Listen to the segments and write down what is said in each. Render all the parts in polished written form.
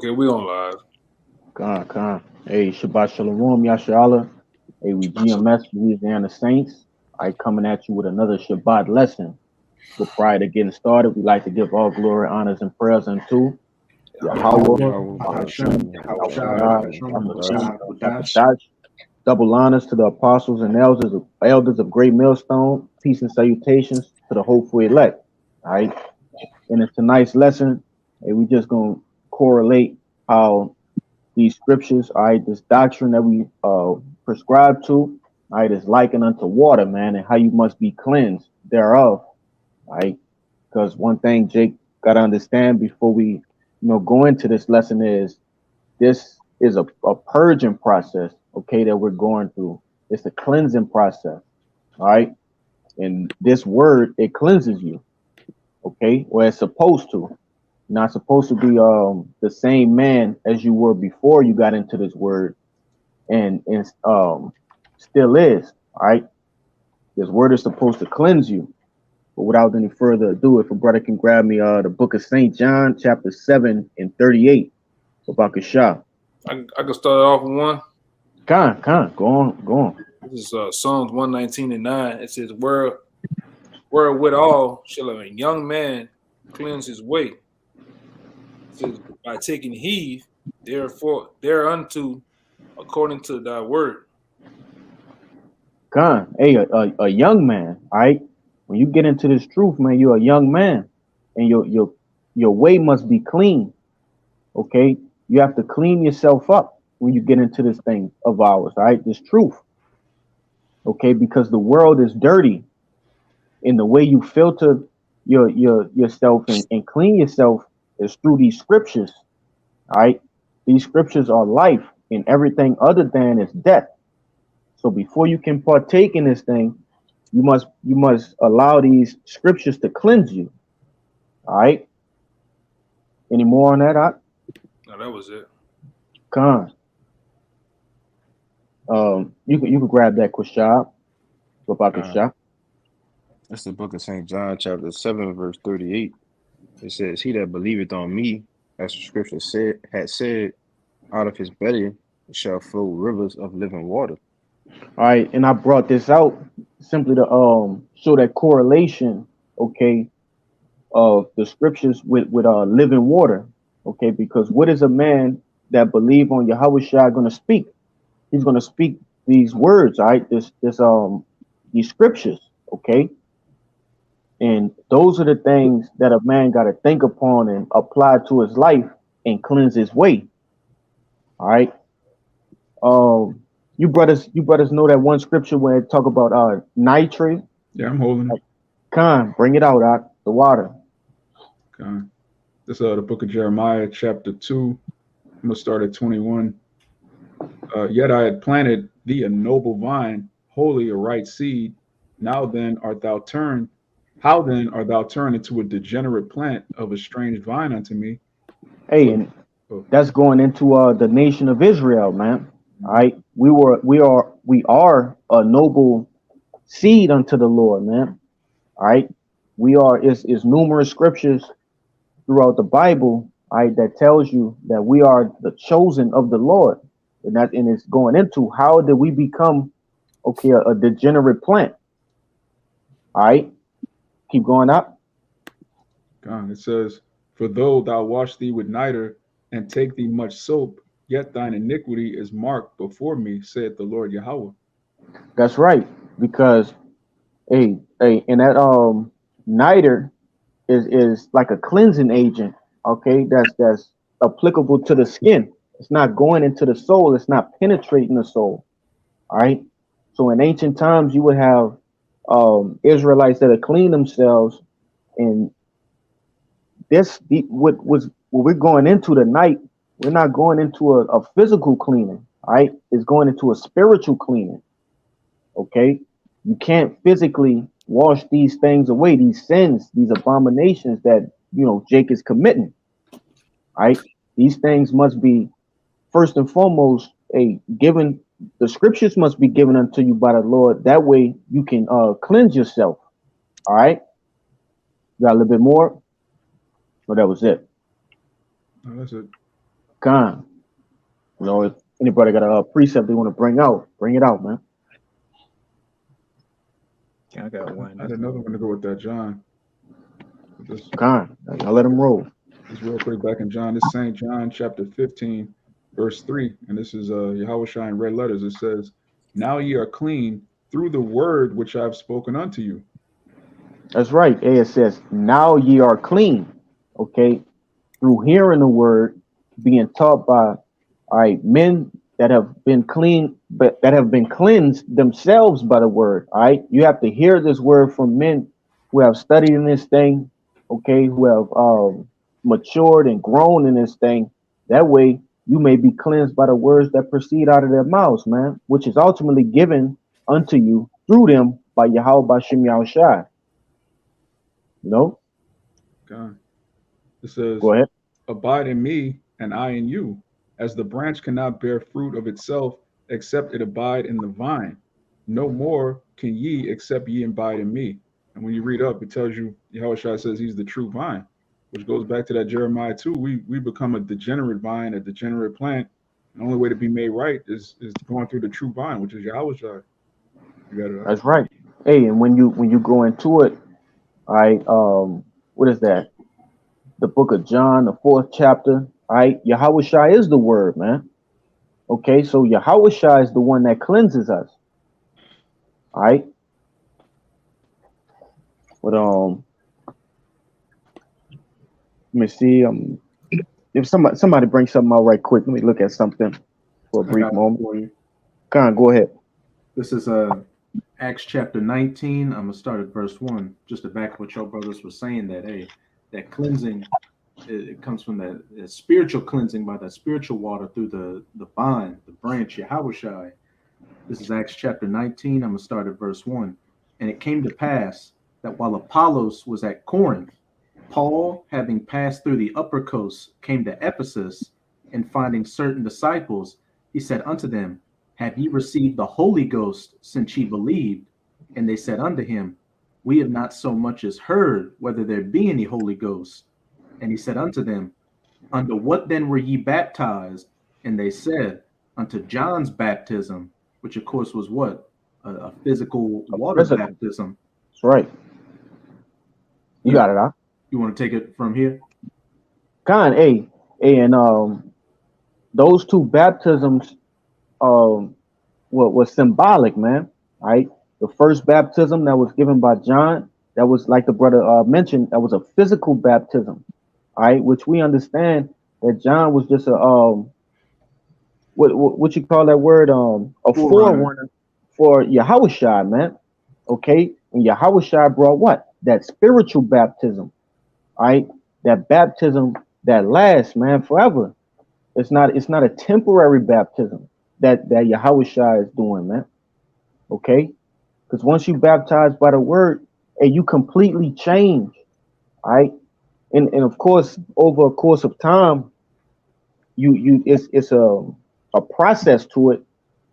Okay, we on live. Con. Hey, Shabbat Shalom, Yashala. Hey, we GMS, Louisiana Saints. I coming at you with another Shabbat lesson. But prior to getting started, we like to give all glory, honors, and prayers unto Yahweh, Hashem, Shai, Hashem, Shah, double honors to the apostles and elders of Great Millstone. Peace and salutations to the hopeful elect. All right. And in tonight's lesson, hey, we just gonna correlate how these scriptures, all right, this doctrine that we prescribe to, all right, is likened unto water, man, and how you must be cleansed thereof, all right? Because one thing Jake got to understand before we, go into this lesson is this is a purging process, okay, that we're going through. It's a cleansing process, all right? And this word, it cleanses you, okay, or it's supposed to. You're not supposed to be the same man as you were before you got into this word, and still is. All right, this word is supposed to cleanse you. But without any further ado, if a brother can grab me the book of St. John, chapter 7 and 38, about Shah. I can start off with one. Go on. This is Psalms 119 and 9. It says, wherewithal shall a young man cleanse his way? It says, by taking heed, therefore, thereunto, according to thy word. Hey, a young man, all right? When you get into this truth, man, you're a young man, and your way must be clean, okay? You have to clean yourself up when you get into this thing of ours, all right? This truth, okay? Because the world is dirty, and the way you filter yourself and clean yourself is through these scriptures, all right? These scriptures are life, and everything other than is death. So before you can partake in this thing, you must allow these scriptures to cleanse you. All right. Any more on that? No, that was it. You could grab that Kushab. About Kushab. That's the book of St. John, chapter 7, verse 38. It says, "He that believeth on me, as the scripture had said, out of his belly shall flow rivers of living water." All right, and I brought this out simply to show that correlation, okay, of the scriptures with living water, okay, because what is a man that believe on Yahweh Shai going to speak? He's going to speak these words, all right, these scriptures, okay, and those are the things that a man got to think upon and apply to his life and cleanse his way. All right. You brothers know that one scripture where it talk about nitrate. Yeah, I'm holding it. Bring it out, the water. This is the book of Jeremiah, chapter 2. I'm gonna start at 21. Yet I had planted thee a noble vine, wholly a right seed. Now then art thou turned. How then art thou turned into a degenerate plant of a strange vine unto me? Hey, and that's going into the nation of Israel, man. All right, we are a noble seed unto the Lord, man. All right, we are. Is numerous scriptures throughout the Bible, all right, that tells you that we are the chosen of the Lord, and it's going into how did we become, okay, a degenerate plant. All right, keep going up. It says, "For though thou wash thee with niter and take thee much soap, yet thine iniquity is marked before me, saith the Lord Yahweh." That's right, because and that niter is like a cleansing agent, okay? That's applicable to the skin. It's not going into the soul. It's not penetrating the soul. All right. So in ancient times, you would have Israelites that have cleaned themselves, and what we're going into tonight. We're not going into a physical cleaning, all right? It's going into a spiritual cleaning, okay? You can't physically wash these things away, these sins, these abominations that, Jake is committing, all right? These things must be, first and foremost, given, the scriptures must be given unto you by the Lord. That way you can cleanse yourself, all right? You got a little bit more? Or that was it? No, that's it. Con. You know, if anybody got a precept they want to bring out, bring it out, man. I got one. I had another one to go with that, John. Con. I'll let him roll. Just real quick, back in John, this St. John chapter 15, verse 3, and this is Yahweh Shai in red letters. It says, "Now ye are clean through the word which I have spoken unto you." That's right. It says, now ye are clean. Okay. Through hearing the word, being taught by men that have been clean, but that have been cleansed themselves by the word. All right. You have to hear this word from men who have studied in this thing, okay, who have matured and grown in this thing. That way you may be cleansed by the words that proceed out of their mouths, man, which is ultimately given unto you through them by Yahweh Bashem Yahushai. No? God. It says, Go ahead. "Abide in me, and I in you, as the branch cannot bear fruit of itself, except it abide in the vine. No more can ye, except ye abide in me." And when you read up, it tells you, Yahweh Shai says he's the true vine, which goes back to that Jeremiah 2. We become a degenerate vine, a degenerate plant. The only way to be made right is going through the true vine, which is Yahweh Shai. You got it. That's right. Hey, and when you go into it, all right, what is that? The book of John, the 4th chapter. All right, Yahweh Shai is the word, man. Okay, so Yahweh Shai is the one that cleanses us. All right. But let me see. If somebody brings something out right quick, let me look at something for a brief moment. For you. Come on, go ahead. This is Acts chapter 19. I'm gonna start at verse 1, just to back what your brothers were saying, that that cleansing, it comes from that spiritual cleansing by that spiritual water through the vine, the branch, Yahweh Shai. This is Acts chapter 19. I'm gonna start at verse 1. "And it came to pass that while Apollos was at Corinth, Paul, having passed through the upper coast, came to Ephesus, and finding certain disciples, he said unto them, Have ye received the Holy Ghost since ye believed? And they said unto him, We have not so much as heard whether there be any Holy Ghost. And he said unto them, Unto what then were ye baptized? And they said, Unto John's baptism, which of course was what? A physical water baptism." That's right. You got it, huh? You want to take it from here? Hey, and those two baptisms was symbolic, man. Right? The first baptism that was given by John, that was like the brother mentioned, that was a physical baptism, right? Which we understand that John was just a what you call that word, a forerunner for Yahweh Shai, man. Okay, and Yahweh Shai brought what? That spiritual baptism, right? That baptism that lasts, man, forever. It's not a temporary baptism that Yahweh Shai is doing, man. Okay, because once you baptized by the word, and you completely change, right? And of course, over a course of time, it's a process to it,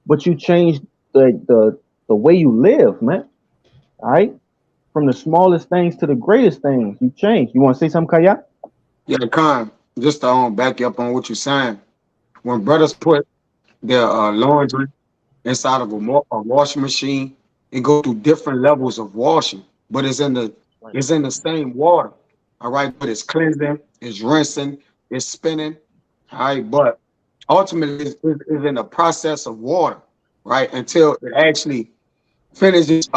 but you change the way you live, man. All right, from the smallest things to the greatest things, you change. You want to say something, Kaya? Yeah, Khan, just to back you up on what you're saying. When brothers put their laundry inside of a washing machine, it go through different levels of washing, but it's in the same water. All right, but it's cleansing, it's rinsing, it's spinning. All right, but ultimately it's in the process of water, right? Until it actually finishes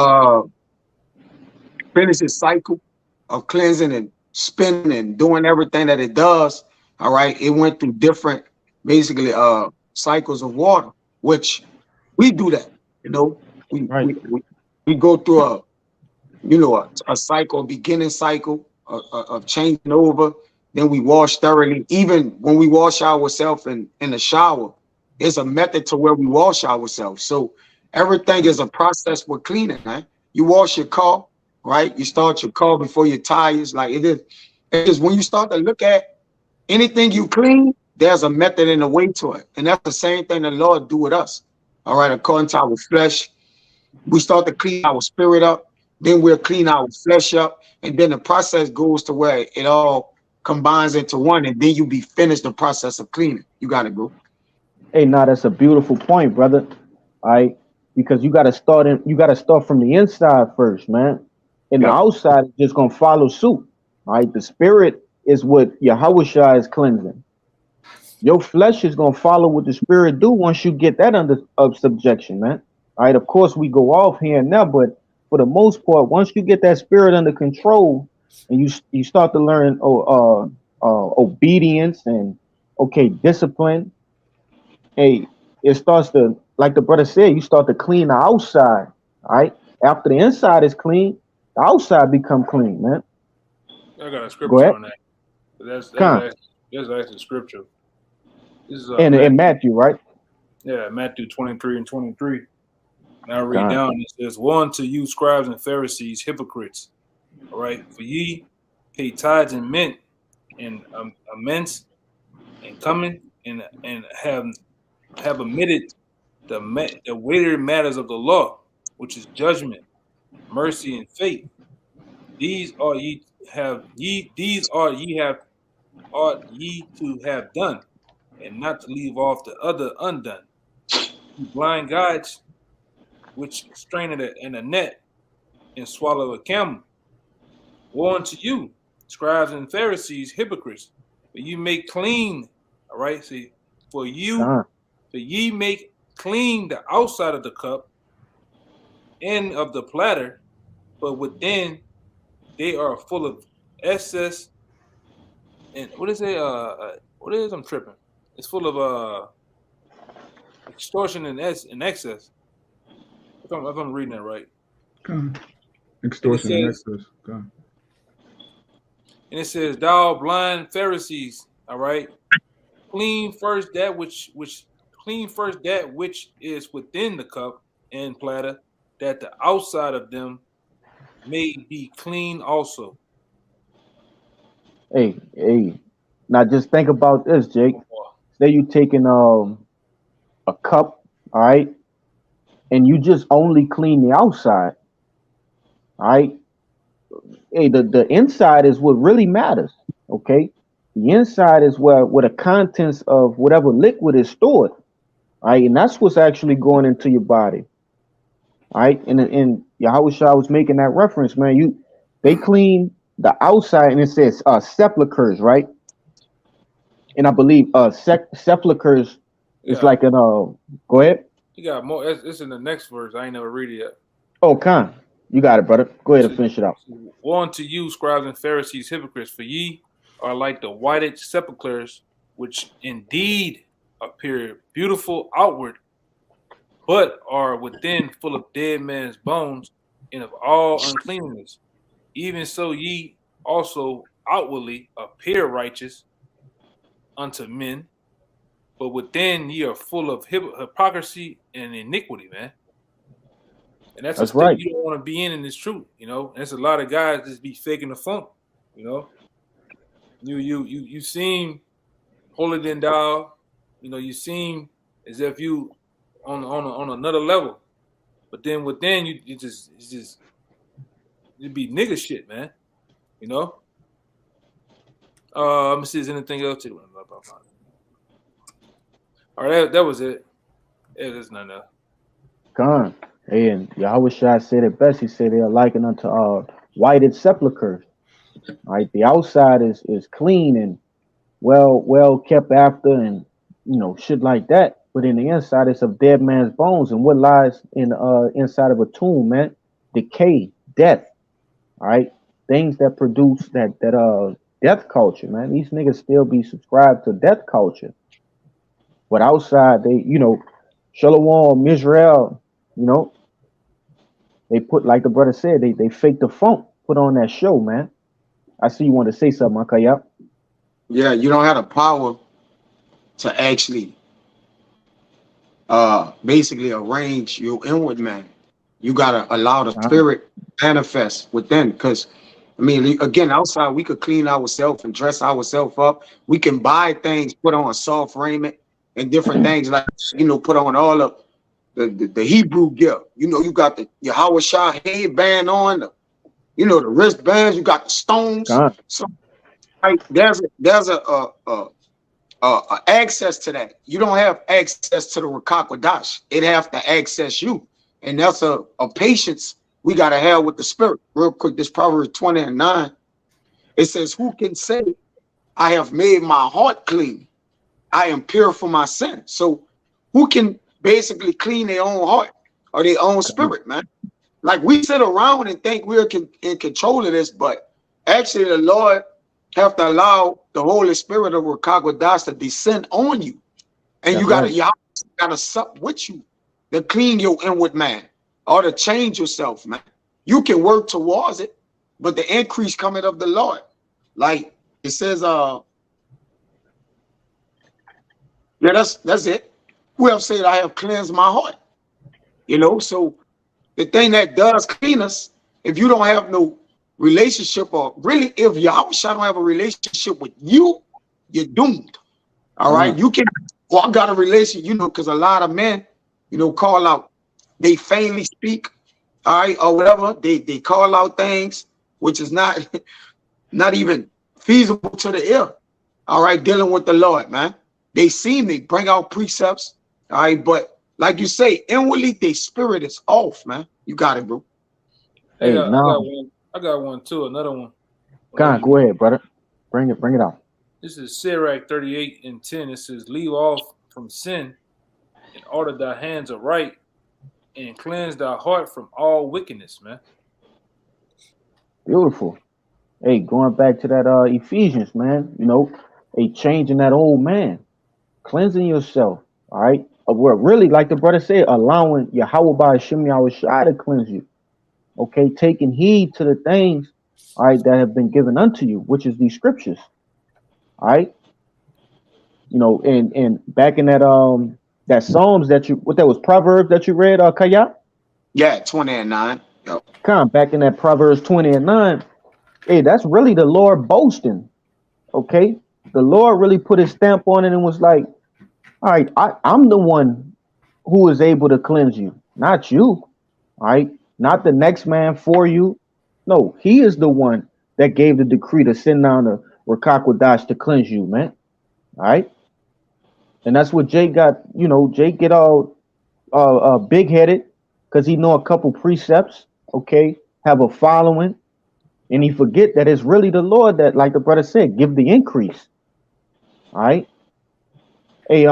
cycle of cleansing and spinning and doing everything that it does. All right, it went through different basically cycles of water, which we do that. You know, we go through a cycle, a beginning cycle of changing over. Then we wash thoroughly. Even when we wash ourselves in the shower, it's a method to where we wash ourselves. So everything is a process with cleaning, man. You wash your car, right? You start your car before your tires. Like it is. It is when you start to look at anything you clean, there's a method and a way to it. And that's the same thing the Lord do with us. All right, according to our flesh, we start to clean our spirit up, then we'll clean our flesh up, and then the process goes to where it all combines into one, and then you be finished the process of cleaning. You got it, bro. Hey, now that's a beautiful point, brother. All right, because you got to start in. You got to start from the inside first, man. And the Yep. outside is just gonna follow suit. All right, the spirit is what Yahushua is cleansing. Your flesh is gonna follow what the spirit do once you get that under of subjection, man. All right, of course we go off here and there, but for the most part, once you get that spirit under control and you start to learn obedience and okay discipline, hey, it starts to, like the brother said, you start to clean the outside. All right, after the inside is clean, the outside become clean, man. I got a Go scripture ahead. on that. That's Come. actually scripture. This is In Matthew, right? Matthew 23 and 23. And I read Come. down, it says, "Woe unto you, scribes and Pharisees, hypocrites! All right, for ye pay tithes and mint and amends and coming and have omitted the weightier matters of the law, which is judgment, mercy, and faith. These are ye ought ye to have done, and not to leave off the other undone. You blind guides, which strain in a net and swallow a camel. Woe unto you, scribes and Pharisees, hypocrites! For you make clean, all right. See, for ye make clean the outside of the cup and of the platter, but within they are full of excess. And what is it? What is? I'm tripping. It's full of extortion and excess. If I'm reading that right. Come. And Extortion and excess. Come. it says, "Thou blind Pharisees, all right, clean first that which is within the cup and platter, that the outside of them may be clean also." Hey. Now just think about this, Jake. Say you taking a cup, all right, and you just only clean the outside, all right. Hey, the inside is what really matters. Okay, the inside is where the contents of whatever liquid is stored. All right, and that's what's actually going into your body. All right, and Yahushua was making that reference, man. They clean the outside, and it says sepulchers, right? And I believe sepulchers is like an go ahead. You got more. It's in the next verse. I ain't never read it yet. Oh, Khan, you got it, brother. Go ahead and finish it out. Woe unto you, scribes and Pharisees, hypocrites! For ye are like the whited sepulchres, which indeed appear beautiful outward, but are within full of dead men's bones and of all uncleanness. Even so, ye also outwardly appear righteous unto men, but within ye are full of hypocrisy and iniquity, man. And that's a state right. You don't want to be in this truth, you know. And there's a lot of guys just be faking the funk, you know. You seem holier than thou, you know. You seem as if you on another level, but then within you be nigga shit, man. You know. Let me see if there's anything else. All right, that was it. Yeah, there's nothing else. Gone. And Yahushua said it best. He said they are likened unto whited sepulchres. Right, the outside is clean and well kept after, and you know shit like that. But in the inside, it's of dead man's bones. And what lies in inside of a tomb, man? Decay, death. All right, things that produce that death culture, man. These niggas still be subscribed to death culture. But outside, they, you know, Shalom, Israel, you know, they put, like the brother said, they fake the funk, put on that show, man. I see you want to say something, Akaya. Yeah, you don't have the power to actually basically arrange your inward man. You gotta allow the spirit manifest within, because I mean, again, outside we could clean ourselves and dress ourselves up. We can buy things, put on soft raiment and different things, like, you know, put on all of the Hebrew gear. You know, you got the Yahushua headband on, the wristbands, you got the stones. So Right? There's a access to that. You don't have access to the Rakakwadash. It have to access you. And that's a patience we got to have with the spirit. Real quick, this Proverbs 20:9, it says, who can say, I have made my heart clean? I am pure from my sin. So who can basically clean their own heart or their own spirit, man? Like we sit around and think we're in control of this, but actually the Lord have to allow the Holy Spirit of Rakakwadash to descend on you. And you gotta sup with you to clean your inward man or to change yourself, man. You can work towards it, but the increase coming of the Lord. Like it says, yeah, that's it. Who have said I have cleansed my heart? You know, so the thing that does clean us, if you don't have no relationship, or really if Yahweh don't have a relationship with you, you're doomed. All right. You can, well, I got a relationship, you know, because a lot of men, you know, call out, they faintly speak, all right, or whatever. They call out things which is not not even feasible to the ear. All right, dealing with the Lord, man. They bring out precepts, all right, but like you say, inwardly, their spirit is off, man. You got it, bro. Hey, I got one too, another one. Go ahead, brother. Bring it out. This is Sirach 38:10. It says, leave off from sin and order thy hands aright and cleanse thy heart from all wickedness, man. Beautiful. Hey, going back to that Ephesians, man, you know, changing that old man, cleansing yourself, all right? We're really, like the brother said, allowing Yahweh by Hashem Yahushua to cleanse you, okay? Taking heed to the things, all right, that have been given unto you, which is these scriptures, all right? You know, and back in that that Psalms that was Proverbs that you read, Kaya? Yeah, 20:9. Yep. Come back in that Proverbs 20:9. Hey, that's really the Lord boasting, okay? The Lord really put his stamp on it and was like, all right, I'm the one who is able to cleanse you, not you, all right? Not the next man for you. No, he is the one that gave the decree to send down the Rakakwadash to cleanse you, man, all right? And that's what Jake got, you know, Jake get all big-headed because he know a couple precepts, okay, have a following, and he forget that it's really the Lord that, like the brother said, give the increase. All right. Hey,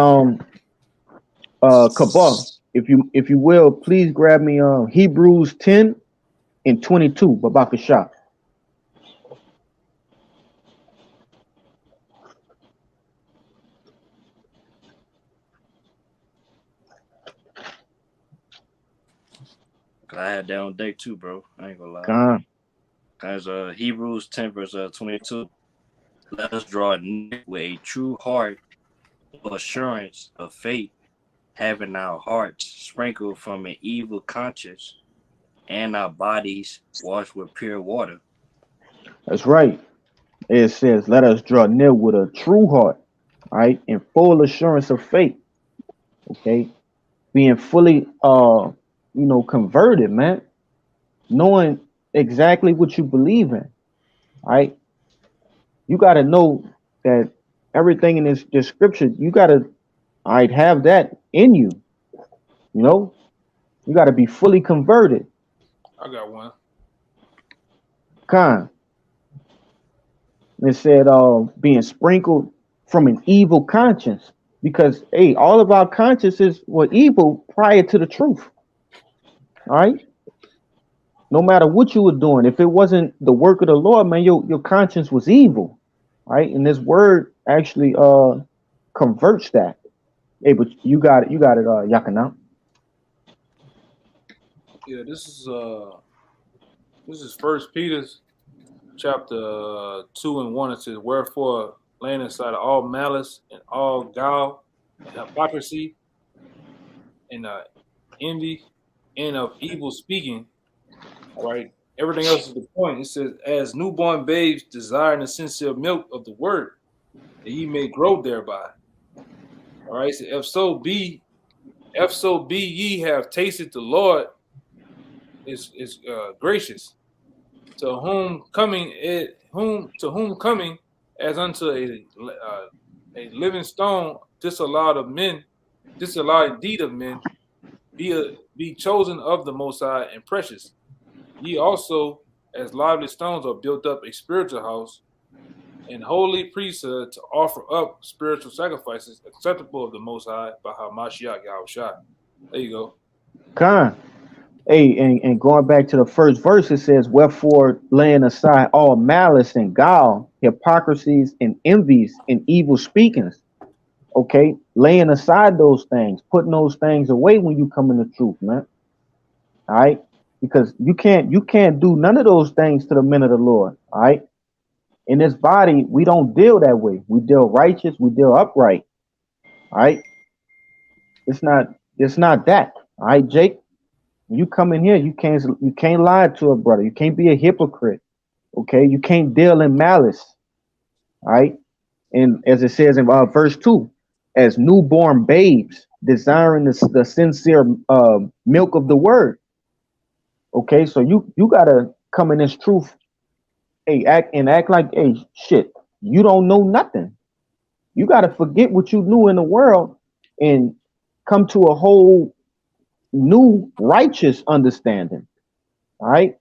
Kabah, if you will, please grab me Hebrews 10:22, Babakashah. I had that on day 2, bro. I ain't gonna lie. As Hebrews 10 verse 22. Let us draw near with a true heart of assurance of faith, having our hearts sprinkled from an evil conscience and our bodies washed with pure water. That's right. It says, let us draw near with a true heart, right, in full assurance of faith. Okay, being fully you know, converted, man, knowing exactly what you believe in, right? You got to know that everything in this scripture, you got to, all right, have that in you. You know, you got to be fully converted. I got one. It said, being sprinkled from an evil conscience, because hey, all of our consciences were evil prior to the truth. All right. No matter what you were doing, if it wasn't the work of the Lord, man, your conscience was evil. Right. And this word actually converts that. Hey, but you got it, Yakana. Yeah, this is First Peter chapter 2:1. It says, wherefore, laying aside all malice and all guile and hypocrisy and envy and of evil speaking. All right. Everything else is the point. It says, as newborn babes desiring the sincere milk of the word, that ye may grow thereby. All right. So if so be ye have tasted the Lord is gracious, to whom coming as unto a living stone, disallowed indeed of men, be chosen of the Most High and precious. Ye also, as lively stones, are built up a spiritual house and holy priesthood to offer up spiritual sacrifices acceptable of the Most High by Hamashiach Yahushua. There you go. Con. Hey, and going back to the first verse, it says, wherefore laying aside all malice and guile, hypocrisies and envies and evil speakings. Okay, laying aside those things, putting those things away when you come in the truth, man. All right, because you can't do none of those things to the men of the Lord. All right, in this body, we don't deal that way. We deal righteous, we deal upright. All right, it's not that. All right, Jake. When you come in here, you can't lie to a brother. You can't be a hypocrite. Okay, you can't deal in malice. All right, and as it says in verse 2, as newborn babes desiring the sincere milk of the word. Okay, so you gotta come in this truth. Hey, act like, hey, shit, you don't know nothing. You gotta forget what you knew in the world and come to a whole new righteous understanding. All right,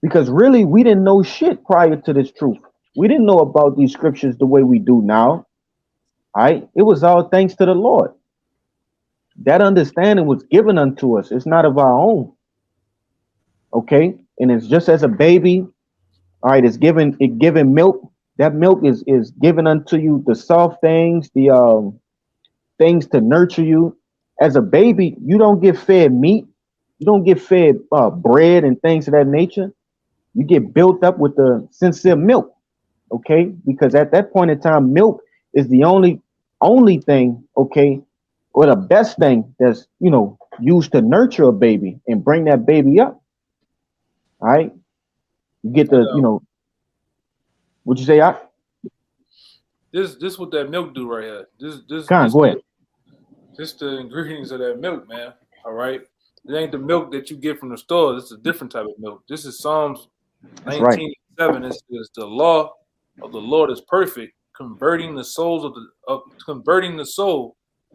because really we didn't know shit prior to this truth. We didn't know about these scriptures the way we do now. All right, it was all thanks to the Lord. That understanding was given unto us. It's not of our own. Okay, and it's just as a baby. All right, it's given milk. That milk is given unto you the soft things, the things to nurture you. As a baby, you don't get fed meat. You don't get fed bread and things of that nature. You get built up with the sincere milk. Okay, because at that point in time, milk is the only thing, okay, or the best thing that's used to nurture a baby and bring that baby up. All right, you get the what'd you say? This what that milk do right here. This go ahead. Just the ingredients of that milk, man. All right, it ain't the milk that you get from the store. This is a different type of milk. This is Psalms 19:7. It says the law of the Lord is perfect, converting the soul.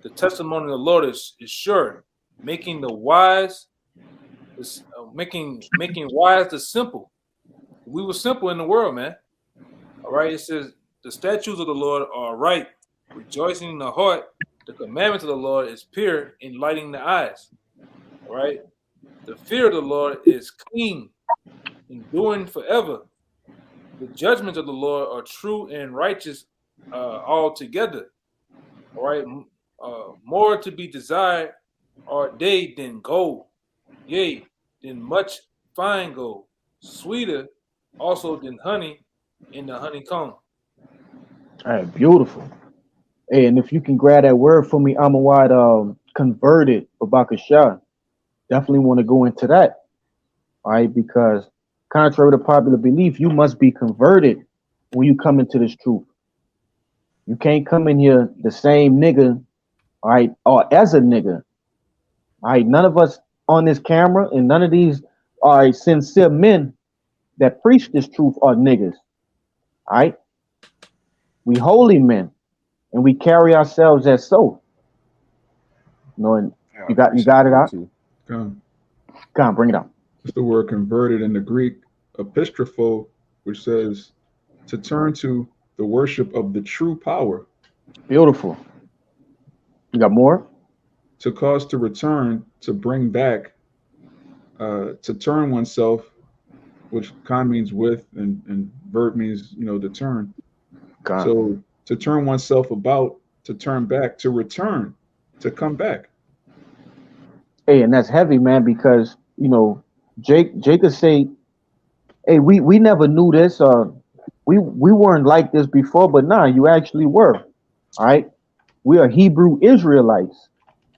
The testimony of the Lord is sure, making wise the simple. We were simple in the world, man. All right, it says the statutes of the Lord are right, rejoicing in the heart. The commandments of the Lord is pure, enlightening the eyes. All right, the fear of the Lord is clean, enduring forever. The judgments of the Lord are true and righteous altogether. All right, more to be desired are they than gold, yea, than much fine gold, sweeter also than honey in the honeycomb. All right, beautiful. Hey, and if you can grab that word for me, Amawad, converted Babakashah, definitely want to go into that. All right, because contrary to popular belief, you must be converted when you come into this truth. You can't come in here the same nigga, all right, or as a nigga. All right, none of us on this camera and none of these are sincere men that preach this truth are niggas. All right, we holy men and we carry ourselves as so. And you got it out. Come on, bring it out. It's the word converted in the Greek, epistropho, which says to turn to the worship of the true power. Beautiful. You got more? To cause to return, to bring back, to turn oneself, which con means with and vert means, to turn. God. So to turn oneself about, to turn back, to return, to come back. Hey, and that's heavy, man, because, Jake could say, hey, we never knew this. We weren't like this before, but nah, you actually were. All right. We are Hebrew Israelites.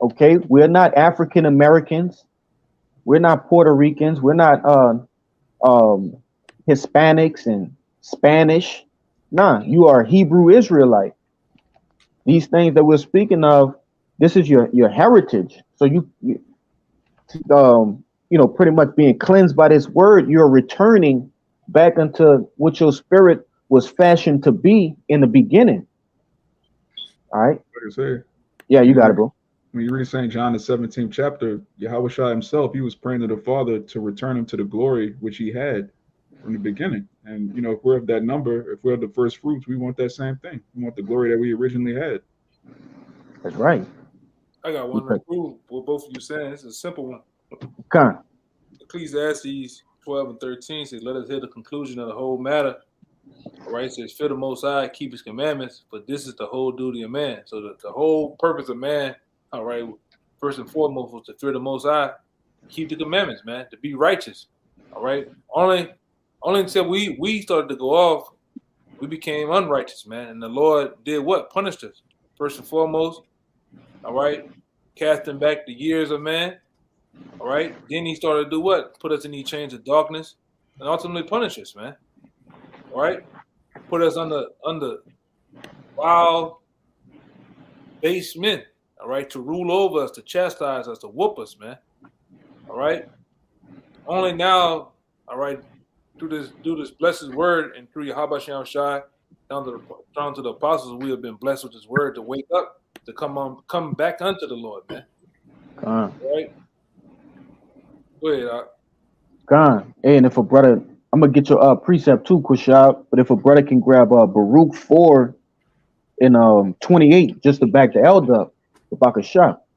Okay. We're not African Americans. We're not Puerto Ricans. We're not Hispanics and Spanish. Nah, you are Hebrew Israelite. These things that we're speaking of, this is your heritage. So you pretty much being cleansed by this word, you're returning back into what your spirit was fashioned to be in the beginning. All right. Like I say, Yeah, you got it, bro. when you read St. John, the 17th chapter, Yahweh Shai himself, he was praying to the Father to return him to the glory which he had from the beginning. And, if we're of that number, if we're the first fruits, we want that same thing. We want the glory that we originally had. That's right. I got one to prove what both of you saying. It's a simple one. Come. Ecclesiastes 12 and 13 says, let us hear the conclusion of the whole matter. All right, it says, fear the Most High, keep his commandments, but this is the whole duty of man. So the whole purpose of man, all right, first and foremost was to fear the Most High, keep the commandments, man, to be righteous. All right, only until we started to go off, we became unrighteous, man, and the Lord did what? Punished us. First and foremost, all right, casting back the years of man. All right, then he started to do what? Put us in these chains of darkness and ultimately punish us, man. All right, put us under wild base men, all right, to rule over us, to chastise us, to whoop us, man. All right. Only now, all right, through this blessed word and through Yahweh Shem Shai down to the apostles, we have been blessed with this word to wake up, to come back unto the Lord, man. All right. Go ahead, Gone. Hey, and if a brother, I'm gonna get your precept too, Kushab. But if a brother can grab Baruch 4 and 28, just to back the elder up, if I could shop.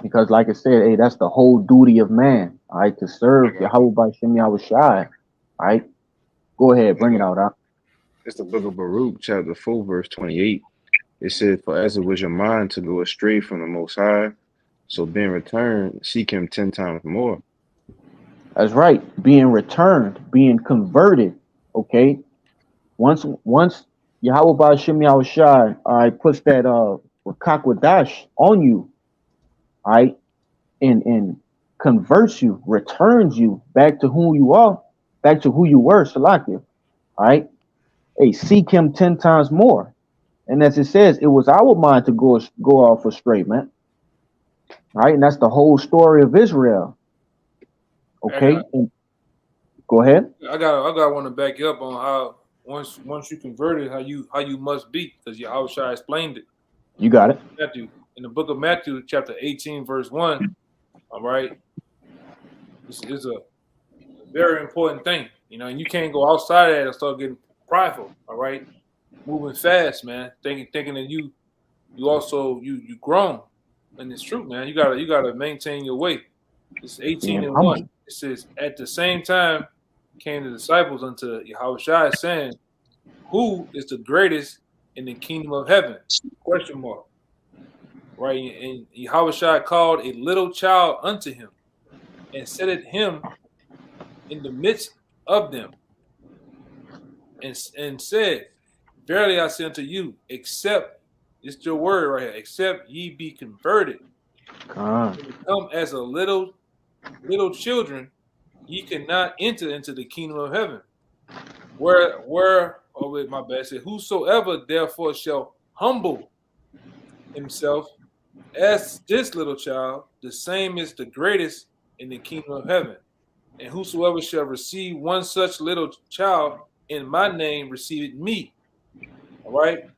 Because like I said, hey, that's the whole duty of man, all right, to serve Yahweh by Shem Yahweh Shai. All right. Go ahead, bring it out, huh? It's the book of Baruch, chapter 4, verse 28. It said, for as it was your mind to go astray from the Most High, so being returned, seek him 10 times more. That's right. Being returned, being converted. Okay. Once Yahweh by Shem Yahweh Shai, all right, puts that Rakakwadash on you, all right, and converts you, returns you back to who you are, back to who you were, Salakia. All right. Hey, seek him 10 times more. And as it says, it was our mind to go off astray, man. All right, and that's the whole story of Israel. Okay, go ahead. I got one to back you up on how once you converted, how you must be, because Yahweh Shai explained it. You got it. Matthew, in the book of Matthew, chapter 18, verse 1. All right, this is a very important thing, and you can't go outside of that and start getting prideful. All right, moving fast, man, thinking that you also grown. And it's true, man. You gotta maintain your way. It's 18 and 1. It says, at the same time came the disciples unto Yahweh Shai, saying, who is the greatest in the kingdom of heaven? Question mark. Right. And Yahweh Shai called a little child unto him and set it him in the midst of them and said, verily I say unto you, except, it's your word right here, except ye be converted and become as a little children, ye cannot enter into the kingdom of heaven. My bad, said, whosoever therefore shall humble himself as this little child, the same is the greatest in the kingdom of heaven. And whosoever shall receive one such little child in my name, receive it me. All right.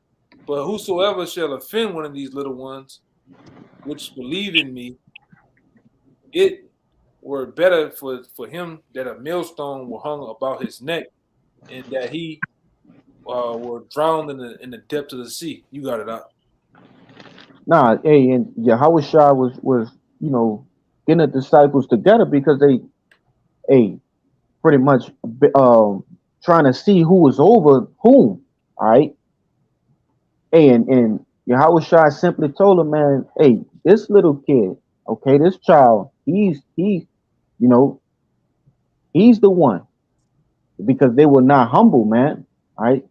But whosoever shall offend one of these little ones, which believe in me, it were better for him that a millstone were hung about his neck, and that he were drowned in the depth of the sea. You got it out. Nah, hey, and Yahweh Shai was getting the disciples together because they pretty much trying to see who was over whom. All right. Hey, and Yahweh Shai simply told him, man, hey, this little kid, okay, this child, he's the one, because they were not humble, man. All right.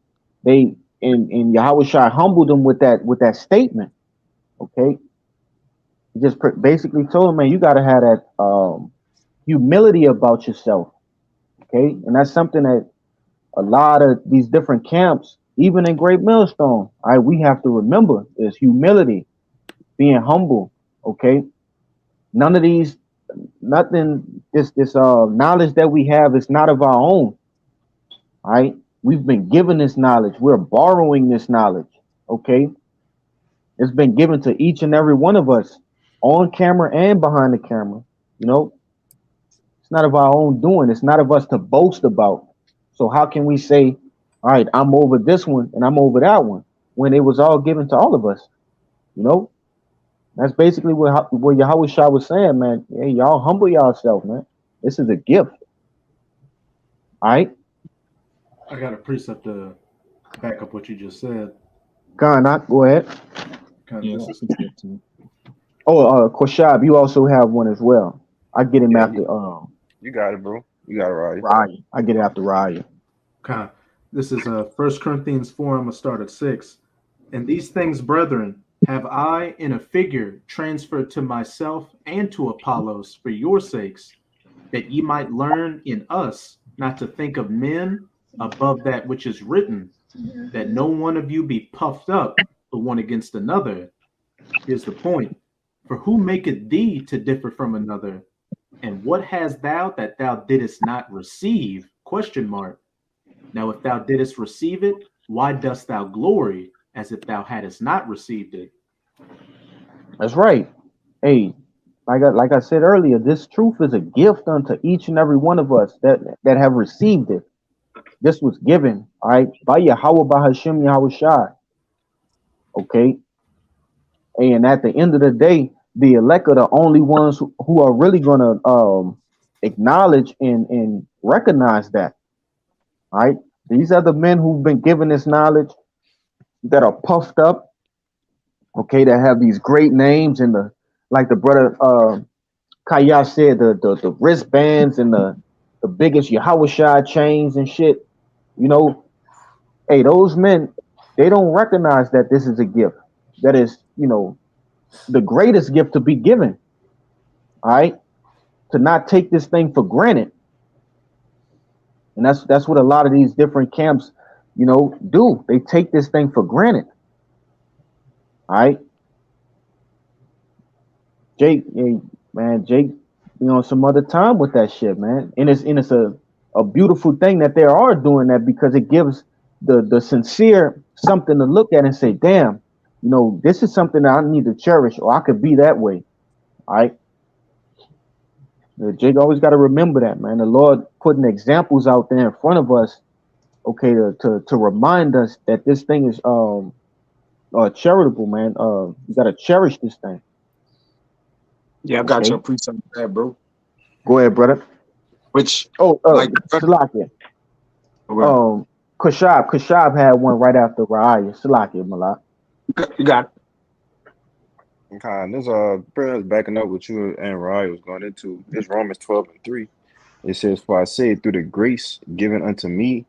And Yahweh Shai humbled them with that statement. Okay. He just basically told him, man, you gotta have that humility about yourself. Okay. And that's something that a lot of these different camps, even in Great Millstone, we have to remember is humility, being humble. Okay, none of these nothing. This knowledge that we have is not of our own. Right? We've been given this knowledge. We're borrowing this knowledge. Okay, it's been given to each and every one of us, on camera and behind the camera. You know, it's not of our own doing. It's not of us to boast about. So how can we say, all right, I'm over this one and I'm over that one, when it was all given to all of us? You know, that's basically what Yahweh Shah was saying, man. Hey, y'all humble yourself, man. This is a gift. All right. I got a precept to back up what you just said. Go ahead. This is Koshab, you also have one as well. I get him after. You got it, bro. You got it, Raya. Raya. I get it after Raya. Okay. This is 1 Corinthians 4. I'm going to start at 6. And these things, brethren, have I in a figure transferred to myself and to Apollos for your sakes, that ye might learn in us not to think of men above that which is written, that no one of you be puffed up the one against another. Here's the point. For who maketh thee to differ from another? And what hast thou that thou didst not receive? Question mark. Now, if thou didst receive it, why dost thou glory as if thou hadst not received it? That's right. Hey, like I said earlier, this truth is a gift unto each and every one of us that have received it. This was given, all right, by Yahweh, by Hashem, Yahweh Shai. Okay. And at the end of the day, the elect are the only ones who are really going to acknowledge and recognize that. All right. These are the men who've been given this knowledge, that are puffed up, okay, that have these great names, and like the brother Kaya said, the wristbands and the biggest Yahweh Shai chains and shit. You know, hey, those men, they don't recognize that this is a gift. That is, you know, the greatest gift to be given. All right, to not take this thing for granted. And that's what a lot of these different camps, you know, do. They take this thing for granted. All right. Jake, hey, man, Jake, you know, some other time with that shit, man. And it's a beautiful thing that they are doing that, because it gives the sincere something to look at and say, damn, you know, this is something that I need to cherish, or I could be that way. All right. Jake always got to remember that, man. The Lord putting examples out there in front of us, okay, to remind us that this thing is charitable, man. You got to cherish this thing. Yeah, I got your precept for that, bro. Go ahead, brother. Which like Salakia. Kashab had one right after Raya. Salakia, Malak. You got it. Okay, this pretty much backing up what you and Raya was going into. This Romans 12:3. It says, "For I say through the grace given unto me,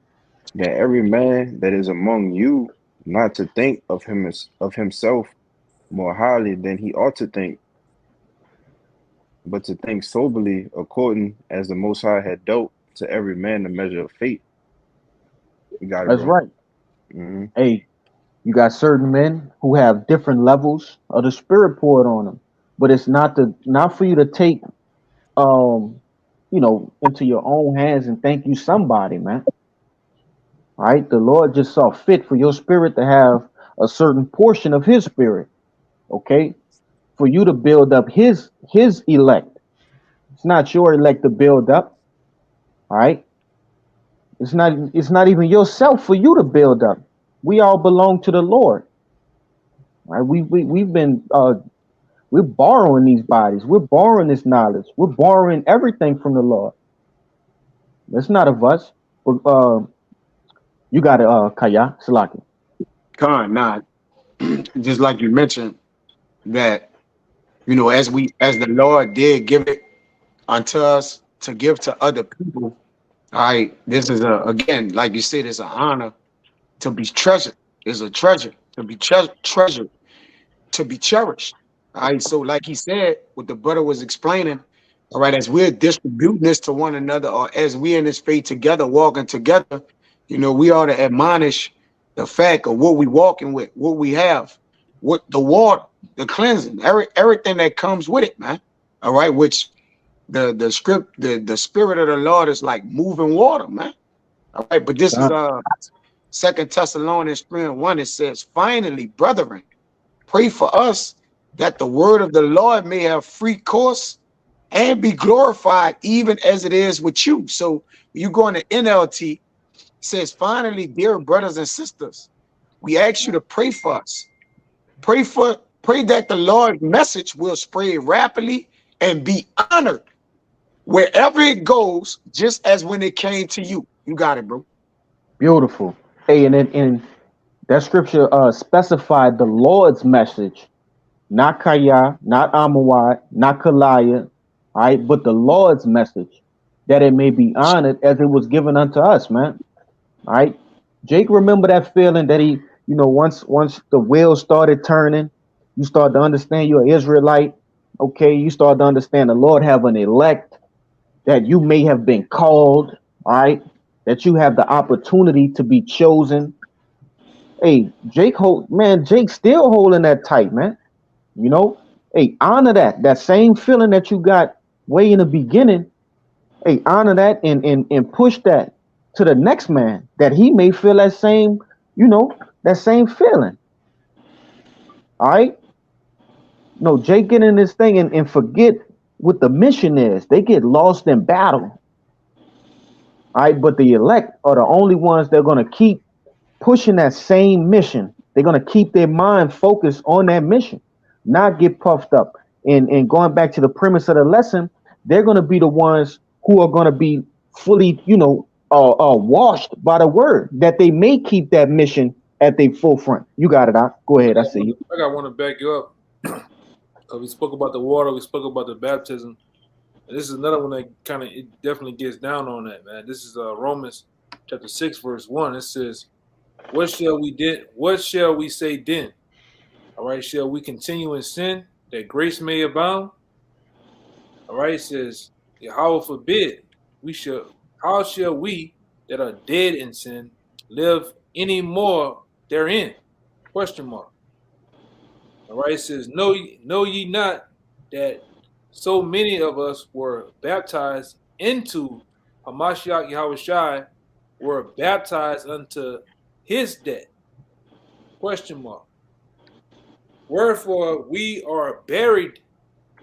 that every man that is among you not to think of himself more highly than he ought to think, but to think soberly, according as the Most High had dealt to every man the measure of faith." You got it. That's bro. right. Mm-hmm. Hey, you got certain men who have different levels of the Spirit poured on them, but it's not for you to take, you know, into your own hands and think you somebody, man. All right, the Lord just saw fit for your spirit to have a certain portion of His Spirit, okay, for you to build up His elect. It's not your elect to build up. All right, it's not even yourself for you to build up. We all belong to the Lord. Right? We've been we're borrowing these bodies. We're borrowing this knowledge. We're borrowing everything from the Lord. It's not of us. But you got it, Kaya Salaki. Not just like you mentioned that, you know, as the Lord did give it unto us to give to other people. All right, this is again, like you said, it's an honor to be treasured. It's a treasure to be treasured, to be cherished. All right, so like he said, what the brother was explaining, all right, as we're distributing this to one another, or as we in this faith together, walking together, you know, we ought to admonish the fact of what we walking with, what we have, what the water, the cleansing, everything that comes with it, man. All right, which the spirit of the Lord is like moving water, man. All right, but this is Second Thessalonians 3:1. It says, finally, brethren, pray for us that the word of the Lord may have free course and be glorified, even as it is with you. So you go into NLT, it says, finally, dear brothers and sisters, we ask you to pray for us. Pray that the Lord's message will spread rapidly and be honored wherever it goes, just as when it came to you. You got it, bro. Beautiful. Hey, and that scripture specified the Lord's message, not Kaya, not Amawad, not Kalaya, all right, but the Lord's message, that it may be honored as it was given unto us, man. All right. Jake, remember that feeling that he, once the wheels started turning, you start to understand you're an Israelite. Okay, you start to understand the Lord have an elect, that you may have been called, all right, that you have the opportunity to be chosen. Hey, Jake still holding that tight, man. Hey, honor that same feeling that you got way in the beginning. Hey, honor that and push that to the next man, that he may feel that same, that same feeling. All right. No, Jake get in this thing and forget what the mission is. They get lost in battle. All right, but the elect are the only ones that are going to keep pushing that same mission. They're going to keep their mind focused on that mission, not get puffed up. And going back to the premise of the lesson, they're going to be the ones who are going to be fully, washed by the word, that they may keep that mission at their full front. You got it, Doc. Go ahead. I see you. I got one to back you up. We spoke about the water. We spoke about the baptism. And this is another one that it definitely gets down on that, man. This is Romans chapter 6, verse 1. It says, What shall we say then? All right, shall we continue in sin that grace may abound? All right, it says, Yahweh forbid. How shall we that are dead in sin live any more therein? Question mark. All right, it says, know ye not that so many of us were baptized into Hamashiach Yahushai, were baptized unto his death? Question mark. Wherefore we are buried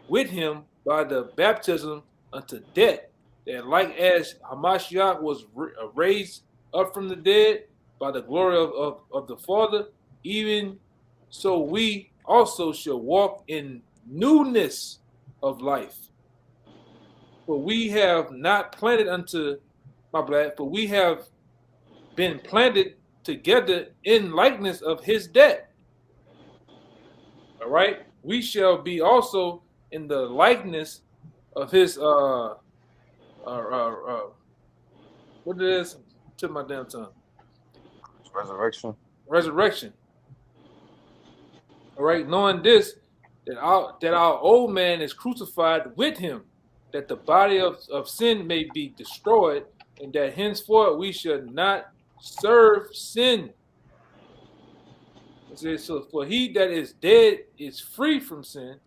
with him by the baptism unto death, that like as Hamashiach was raised up from the dead by the glory of the Father, even so we also shall walk in newness of life. For we have not planted for we have been planted together in likeness of his death. All right, we shall be also in the likeness of his what it is? Tip my damn tongue. Resurrection. All right, knowing this, that our old man is crucified with him, that the body of sin may be destroyed, and that henceforth we should not serve sin. It says, so for he that is dead is free from sin.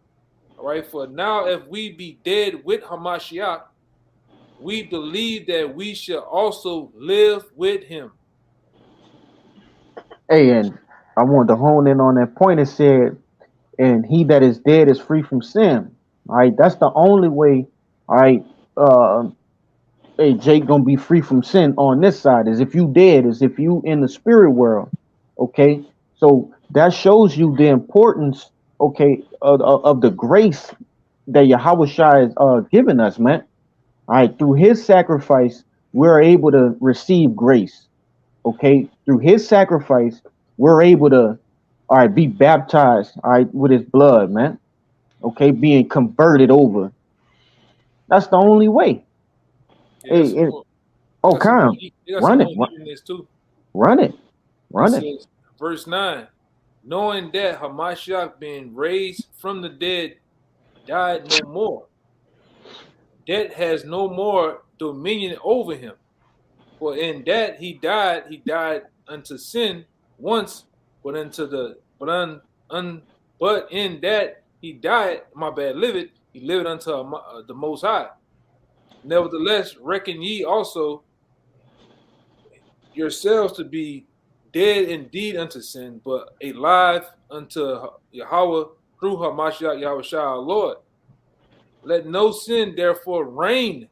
All right, for now if we be dead with Hamashiach, we believe that we shall also live with him. Hey, and I wanted to hone in on that point. It said, and he that is dead is free from sin. All right, that's the only way. All right, hey, Jake gonna be free from sin on this side. Is if you dead, is if you in the spirit world. Okay, so that shows you the importance, okay, of the grace that Yahweh Shai is giving us, man. All right, through his sacrifice, we're able to receive grace. Okay, through his sacrifice, we're able to, all right, be baptized, all right, with his blood, man. Okay, being converted over. That's the only way. Yeah, hey, Kyle, run it. Run it. Run it. Says, verse 9, knowing that Hamashiach being raised from the dead died no more. Death has no more dominion over him. For in that he died unto sin once, but in that he died, he lived unto the Most High. Nevertheless, reckon ye also yourselves to be dead indeed unto sin, but alive unto Yahweh through Hamashiach Yahushua our Lord. Let no sin therefore reign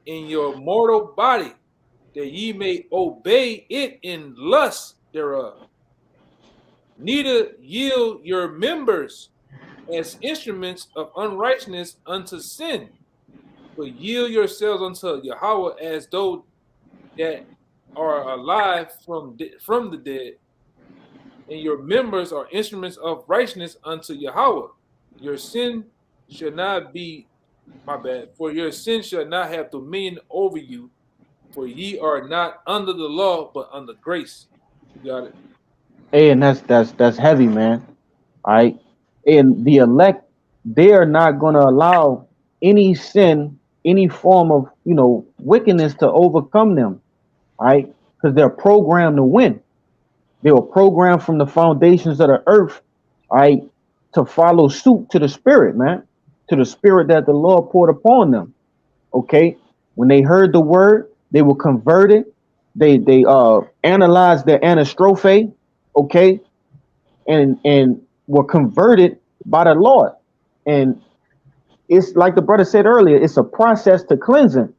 in your mortal body, that ye may obey it in lust thereof. Neither yield your members as instruments of unrighteousness unto sin, but yield yourselves unto Yahweh as though that are alive from the dead, and your members are instruments of righteousness unto Yahweh. Your sin shall not be, my bad, for your sin shall not have dominion over you, for ye are not under the law, but under grace. You got it. Hey, and that's heavy, man. All right. And the elect, they are not gonna allow any sin, any form of wickedness to overcome them. All right, because they're programmed to win. They were programmed from the foundations of the earth, all right, to follow suit to the spirit, man, to the spirit that the Lord poured upon them. Okay, when they heard the word, they were converted. They analyzed their anastrophe, okay, and were converted by the Lord. And it's like the brother said earlier, it's a process to cleansing.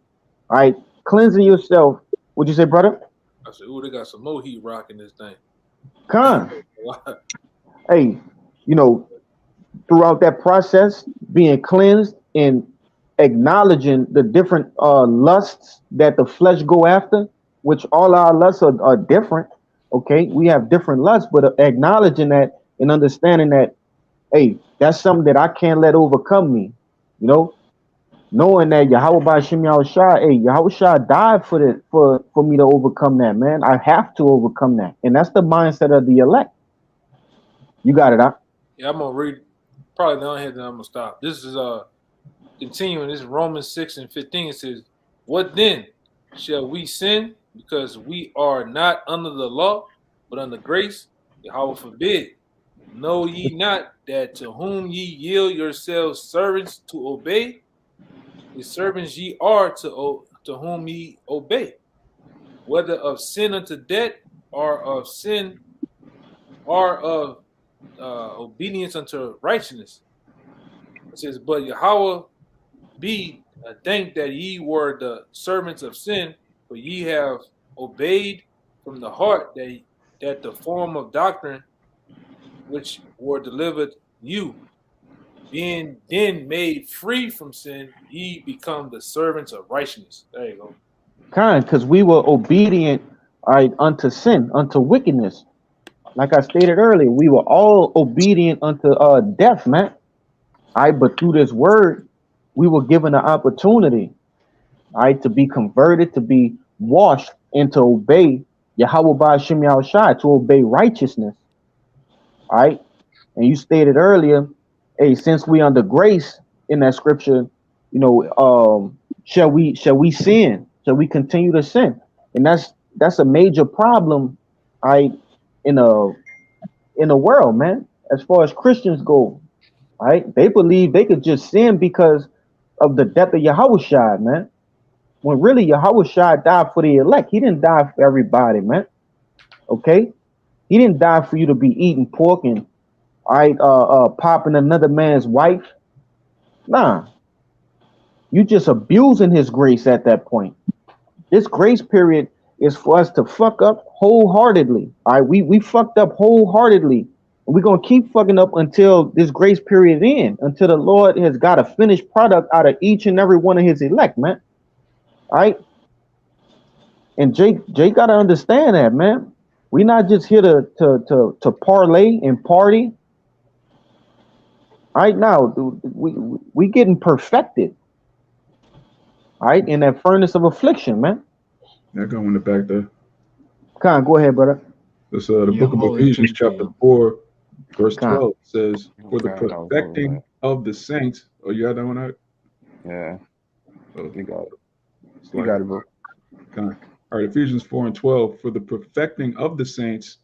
All right, cleansing yourself. Would you say, brother? I said, ooh, they got some more heat rocking this thing. Con. Hey, you know, throughout that process, being cleansed and acknowledging the different lusts that the flesh go after, which all our lusts are different. Okay, we have different lusts, but acknowledging that and understanding that, hey, that's something that I can't let overcome me. You know, knowing that Yahweh Bashim Yahushua, hey, Yahushua died for me to overcome that, man. I have to overcome that, and that's the mindset of the elect. You got it, huh? Yeah, I'm gonna read probably down here, then I'm gonna stop. This is continuing. This is Romans 6:15. It says, what then? Shall we sin because we are not under the law, but under grace? Yahweh forbid. Know ye not that to whom ye yield yourselves servants to obey, the servants ye are to whom ye obey, whether of sin unto death, or of sin, or of obedience unto righteousness. It says, but Yahweh be thanked that ye were the servants of sin, for ye have obeyed from the heart that the form of doctrine which were delivered you. Being then made free from sin, ye become the servants of righteousness. There you go. Kind, because we were obedient, all right, unto sin, unto wickedness. Like I stated earlier, we were all obedient unto death, man. All right, but through this word, we were given an opportunity, all right, to be converted, to be washed, and to obey Yahweh Ba'ashim Yahushai, to obey righteousness. All right. And you stated earlier, hey, since we under grace in that scripture, shall we sin? Shall we continue to sin? And that's a major problem, right, in the world, man. As far as Christians go, right, they believe they could just sin because of the death of Yahweh, man. When really Yahweh died for the elect, he didn't die for everybody, man. Okay, he didn't die for you to be eating pork and popping another man's wife. Nah, you just abusing his grace at that point. This grace period is for us to fuck up wholeheartedly. All right, we fucked up wholeheartedly. And we're gonna keep fucking up until this grace period ends, until the Lord has got a finished product out of each and every one of his elect, man. All right. And Jake gotta understand that, man. We're not just here to parlay and party. Right now, we getting perfected. All right, in that furnace of affliction, man. Yeah, go in the back there. Come on, go ahead, brother. This the book of Ephesians, chapter 4, verse 12 says, "For the perfecting of the saints." Oh, you had that one out? Yeah. Oh, You got it. You got it, bro. All right, Ephesians 4 and 12. For the perfecting of the saints,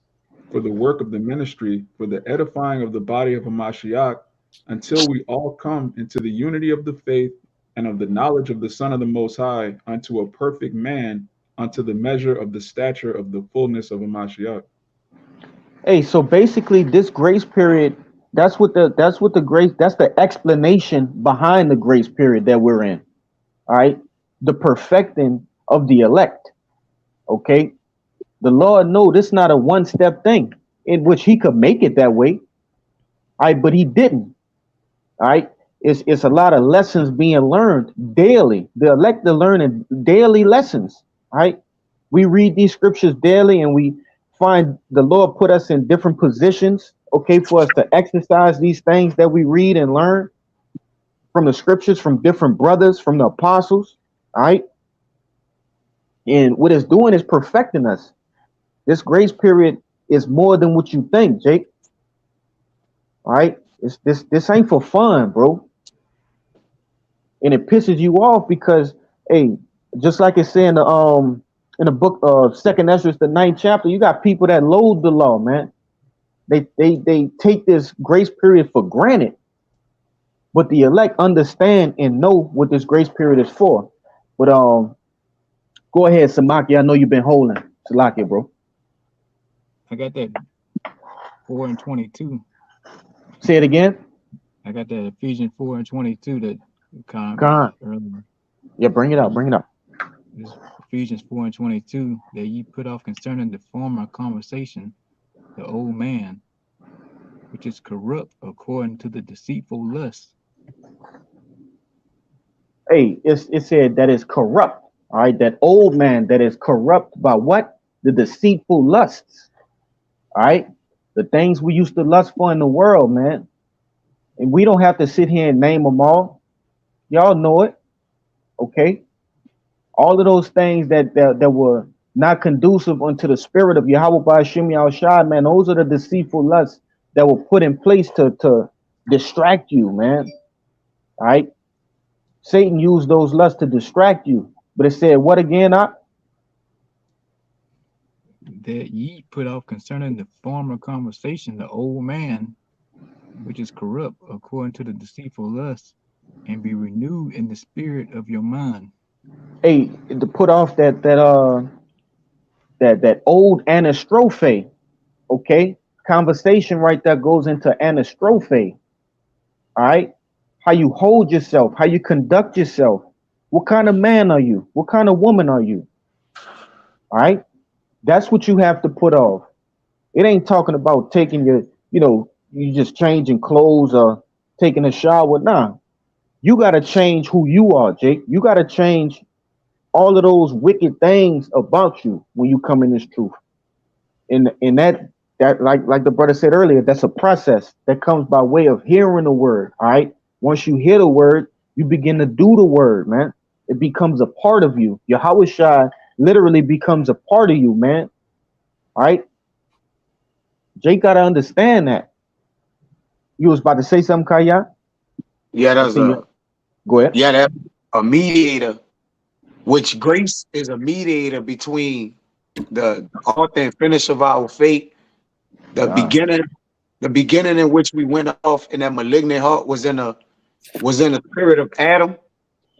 for the work of the ministry, for the edifying of the body of Hamashiach, until we all come into the unity of the faith and of the knowledge of the Son of the Most High, unto a perfect man, unto the measure of the stature of the fullness of a Mashiach. Hey, so basically this grace period, that's what the grace, that's the explanation behind the grace period that we're in. All right. The perfecting of the elect. Okay. The Lord know this not a one-step thing in which he could make it that way. All right, but he didn't. All right. It's a lot of lessons being learned daily. The elect are learning daily lessons. All right. We read these scriptures daily and we find the Lord put us in different positions, okay, for us to exercise these things that we read and learn from the scriptures, from different brothers, from the apostles. All right. And what it's doing is perfecting us. This grace period is more than what you think, Jake. All right. This ain't for fun, bro. And it pisses you off because, hey, just like it's saying in the book of Second Ezra, the 9th chapter, you got people that loathe the law, man. They take this grace period for granted. But the elect understand and know what this grace period is for. But go ahead, Samaki. I know you've been holding. Samaki, bro. I got that 4 and 22. Say it again. I got that Ephesians 4 and 22 that Khan earlier. Yeah, bring it out. Bring it out. This Ephesians 4 and 22, that ye put off concerning the former conversation, the old man, which is corrupt according to the deceitful lust. Hey, it said that is corrupt. All right, that old man that is corrupt by what? The deceitful lusts. All right, the things we used to lust for in the world, man. And we don't have to sit here and name them all. Y'all know it. Okay. All of those things that were not conducive unto the spirit of Yahweh by Hashem Shai, man, those are the deceitful lusts that were put in place to distract you, man. All right. Satan used those lusts to distract you. But it said, what again, Ak? That ye put off concerning the former conversation, the old man, which is corrupt according to the deceitful lust, and be renewed in the spirit of your mind. Hey, to put off that old anastrophe, okay? Conversation right there goes into anastrophe. All right? How you hold yourself, how you conduct yourself. What kind of man are you? What kind of woman are you? All right? That's what you have to put off. It ain't talking about taking your, you just changing clothes or taking a shower. Nah. You got to change who you are, Jake. You got to change all of those wicked things about you when you come in this truth. And that like the brother said earlier, that's a process that comes by way of hearing the word. All right. Once you hear the word, you begin to do the word, man. It becomes a part of you. Yahweh Shai literally becomes a part of you, man. All right. Jake got to understand that. You was about to say something, Kaya? Yeah, that's go ahead. Yeah, that's a mediator, which grace is a mediator between the author and finish of our faith. The beginning in which we went off in that malignant heart was in the spirit of Adam.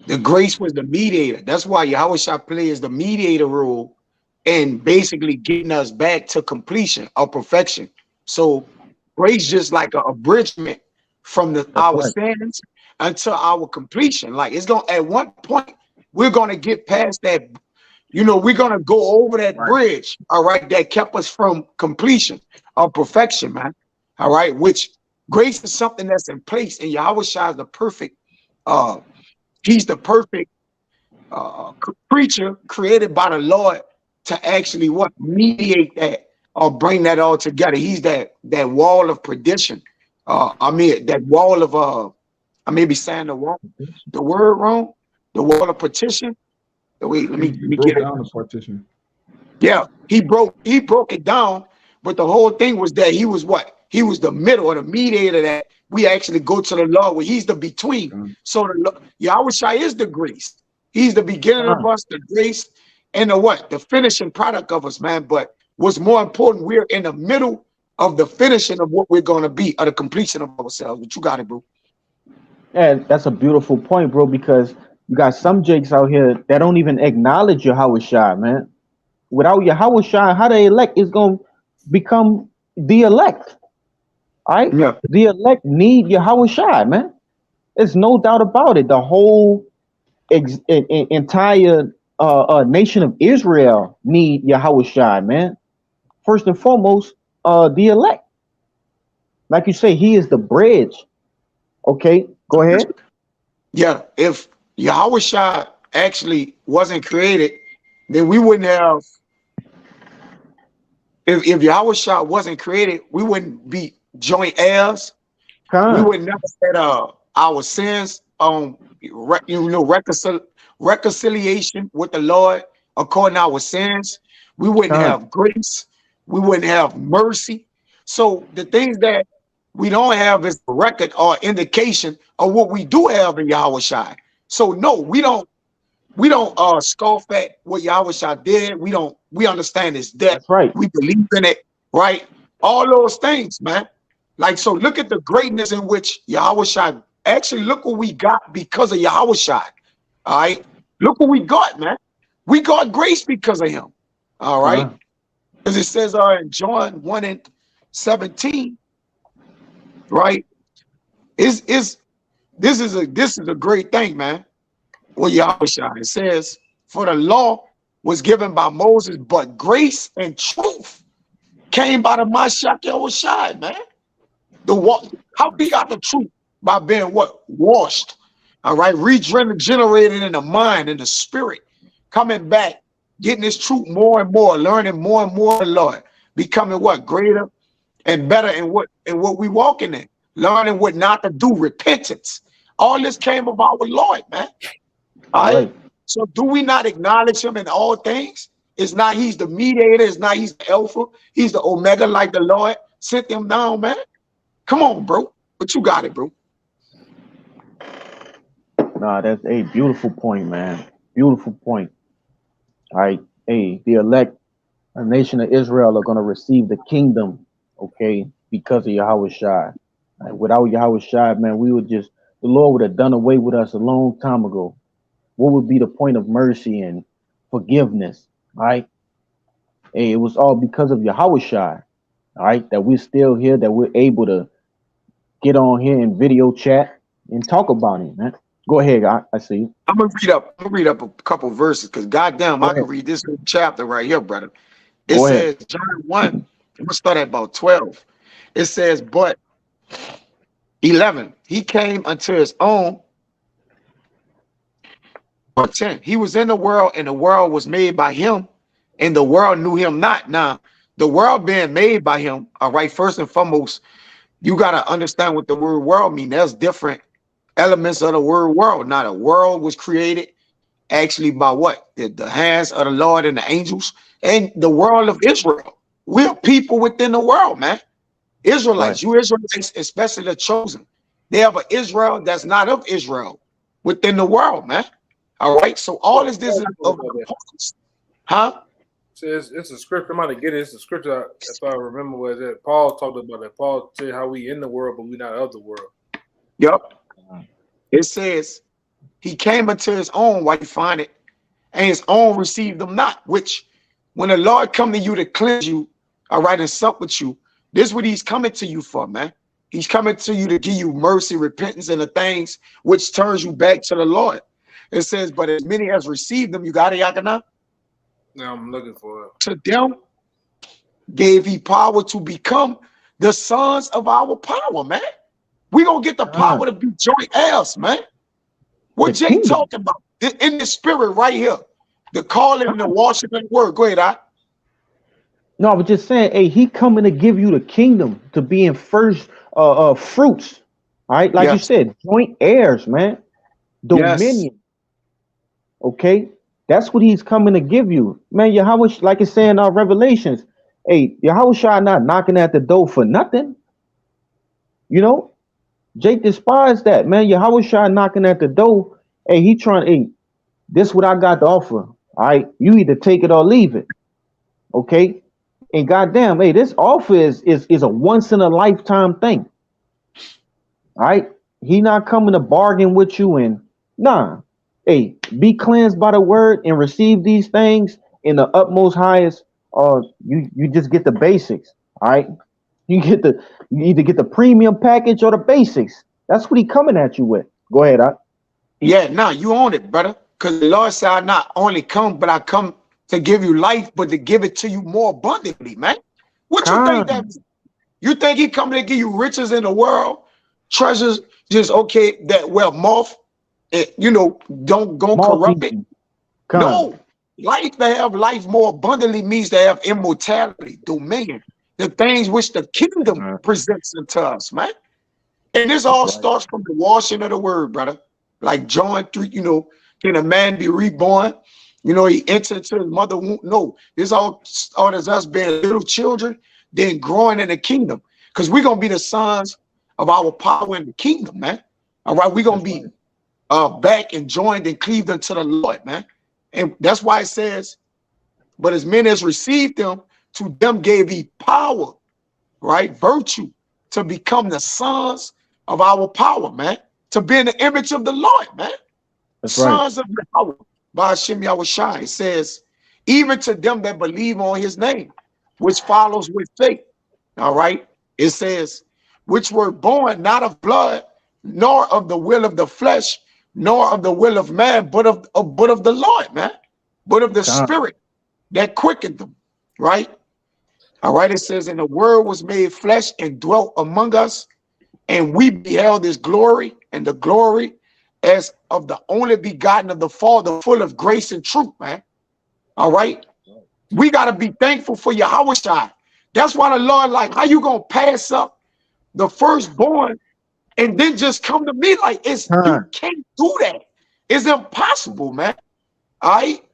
The grace was the mediator. That's why Yahweh Shai plays the mediator role and basically getting us back to completion or perfection. So grace just like a abridgment from our sins until our completion. Like it's gonna at one point we're gonna get past that, we're gonna go over that bridge, all right, that kept us from completion or perfection, man. All right, which grace is something that's in place, and Yahweh Shai is the perfect, he's the perfect creature created by the Lord to actually mediate that or bring that all together. He's that wall of perdition. That wall of I may be saying the word wrong. The wall of partition. Wait, let me get it. Down the partition. Yeah, he broke it down, but the whole thing was that he was what? He was the middle or the mediator that we actually go to the Lord where he's the between. So Yahweh Shai is the grace. He's the beginning of us, the grace, and the finishing product of us, man. But what's more important, we're in the middle of the finishing of what we're going to be, or the completion of ourselves. But you got it, bro. Yeah, that's a beautiful point, bro, because You got some jakes out here that don't even acknowledge Yahweh Shai, man. Without Yahweh Shai, how the elect is gonna become the elect? All right, Yeah. the elect need Yahweh Shai, man. There's no doubt about it. The whole entire nation of Israel need Yahweh Shai, man. First and foremost, the elect. Like you say, he is the bridge. Okay, go ahead. Yeah. If Yahweh Shai actually wasn't created, then we wouldn't have. If Yahweh Shai wasn't created, we wouldn't be joint heirs. We would never had our sins reconciliation with the Lord according to our sins. We wouldn't have grace. We wouldn't have mercy. So the things that we don't have is a record or indication of what we do have in Yahweh Shai. So no, we don't scoff at what Yahweh Shai did. We understand his death. That's right. We believe in it, right? All those things, man. Like, so look at the greatness in which Yahweh Shai, actually look what we got because of Yahweh Shai. All right. Look what we got, man. We got grace because of him. All right. As it says in John 1:17, right? This is a great thing, man. Well, Yahweh Shai, it says, for the law was given by Moses, but grace and truth came by the Mashiach Yahweh Shai, man. How we got the truth? By being what? Washed. All right, regenerated in the mind and the spirit, coming back, getting this truth more and more, learning more and more, Lord, becoming what? Greater and better in what we walking in, learning what not to do, repentance. All this came of our Lord, man. All right. So do we not acknowledge him in all things? It's not he's the mediator, it's not he's the alpha, he's the omega, like the Lord sent him down, man. Come on, bro. But you got it, bro. Nah, that's a beautiful point, man. Beautiful point. All right. Hey, the elect, a nation of Israel, are going to receive the kingdom, okay, because of Yahweh Shai. Right? Without Yahweh Shai, man, the Lord would have done away with us a long time ago. What would be the point of mercy and forgiveness? All right. Hey, it was all because of Yahweh Shai. All right. That we're still here, that we're able to get on here and video chat and talk about it, man. Go ahead, I see you. I'm gonna read up a couple verses because goddamn, I can read this chapter right here, brother. It says John 1. I'm gonna start at about 12. It says, but 11, he came unto his own. Or 10, he was in the world, and the world was made by him, and the world knew him not. Now, the world being made by him, all right, first and foremost, you got to understand what the word world means. There's different elements of the word world. Now, the world was created actually by what? The hands of the Lord and the angels and the world of Israel. We're people within the world, man. Israelites, you Israelites, especially the chosen. They have an Israel that's not of Israel within the world, man. All right. So all is this of huh? Says it's a scripture. I'm about to get it. It's a scripture. If I remember, was that Paul talked about it. Paul said how we in the world, but we not of the world. Yep. It says he came unto his own, why you find it, and his own received them not. Which, when the Lord come to you to cleanse you, all right, and sup with you, this is what he's coming to you for, man. He's coming to you to give you mercy, repentance, and the things which turns you back to the Lord. It says, but as many as received them, you got it, Yakana? Yeah, I'm looking for it. To them gave he power to become the sons of our power, man. We gonna get the power to be joint heirs, man. What Jay talking about in the spirit right here, the calling and the washing of the word. Go ahead, No, I was just saying, hey, he coming to give you the kingdom to be in first fruits. All right, like you said, joint heirs, man. Dominion. Yes. Okay, that's what he's coming to give you, man. Yahweh, like it's saying in Revelations, hey, Yahweh Shai not knocking at the door for nothing. You know, Jake despised that, man. Yahweh Shai knocking at the door. Hey, he trying. Hey, this what I got to offer. All right, you either take it or leave it. Okay, and goddamn, hey, this offer is a once in a lifetime thing. All right, he not coming to bargain with you and nah. hey, be cleansed by the word and receive these things in the utmost highest. You just get the basics. All right, you either get the premium package or the basics. That's what he coming at you with. Go ahead, Yeah, nah, you own it, brother. Because the Lord said, I not only come, but I come to give you life, but to give it to you more abundantly, man. What you think that? Con, You think he coming to give you riches in the world, treasures, just okay, that well, moth, don't go multi, corrupt it? con. No. Life to have life more abundantly means to have immortality, dominion, the things which the kingdom presents unto us, man. And this That's all right. starts from the washing of the word, brother. Like John 3, can a man be reborn? He entered into his mother womb. No, this all starts us being little children, then growing in the kingdom. Because we're going to be the sons of our power in the kingdom, man. All right, we're going to That's be right. back and joined and cleaved unto the Lord, man. And that's why it says, but as many as received them, to them gave he power, right? Virtue to become the sons of our power, man. To be in the image of the Lord, man. That's right. Sons of Yahweh. By Hashem Yahushai. It says, even to them that believe on his name, which follows with faith. All right. It says, which were born not of blood, nor of the will of the flesh, nor of the will of man, but of the Lord, man. But of the Con, spirit that quickened them. Right? All right. It says, and the word was made flesh and dwelt among us, and we beheld his glory, and the glory as of the only begotten of the Father, full of grace and truth, man. All right. We got to be thankful for Yahweh Shai. That's why the Lord, like, how you going to pass up the firstborn and then just come to me? Like, you con. can't do that. It's impossible, man. All right.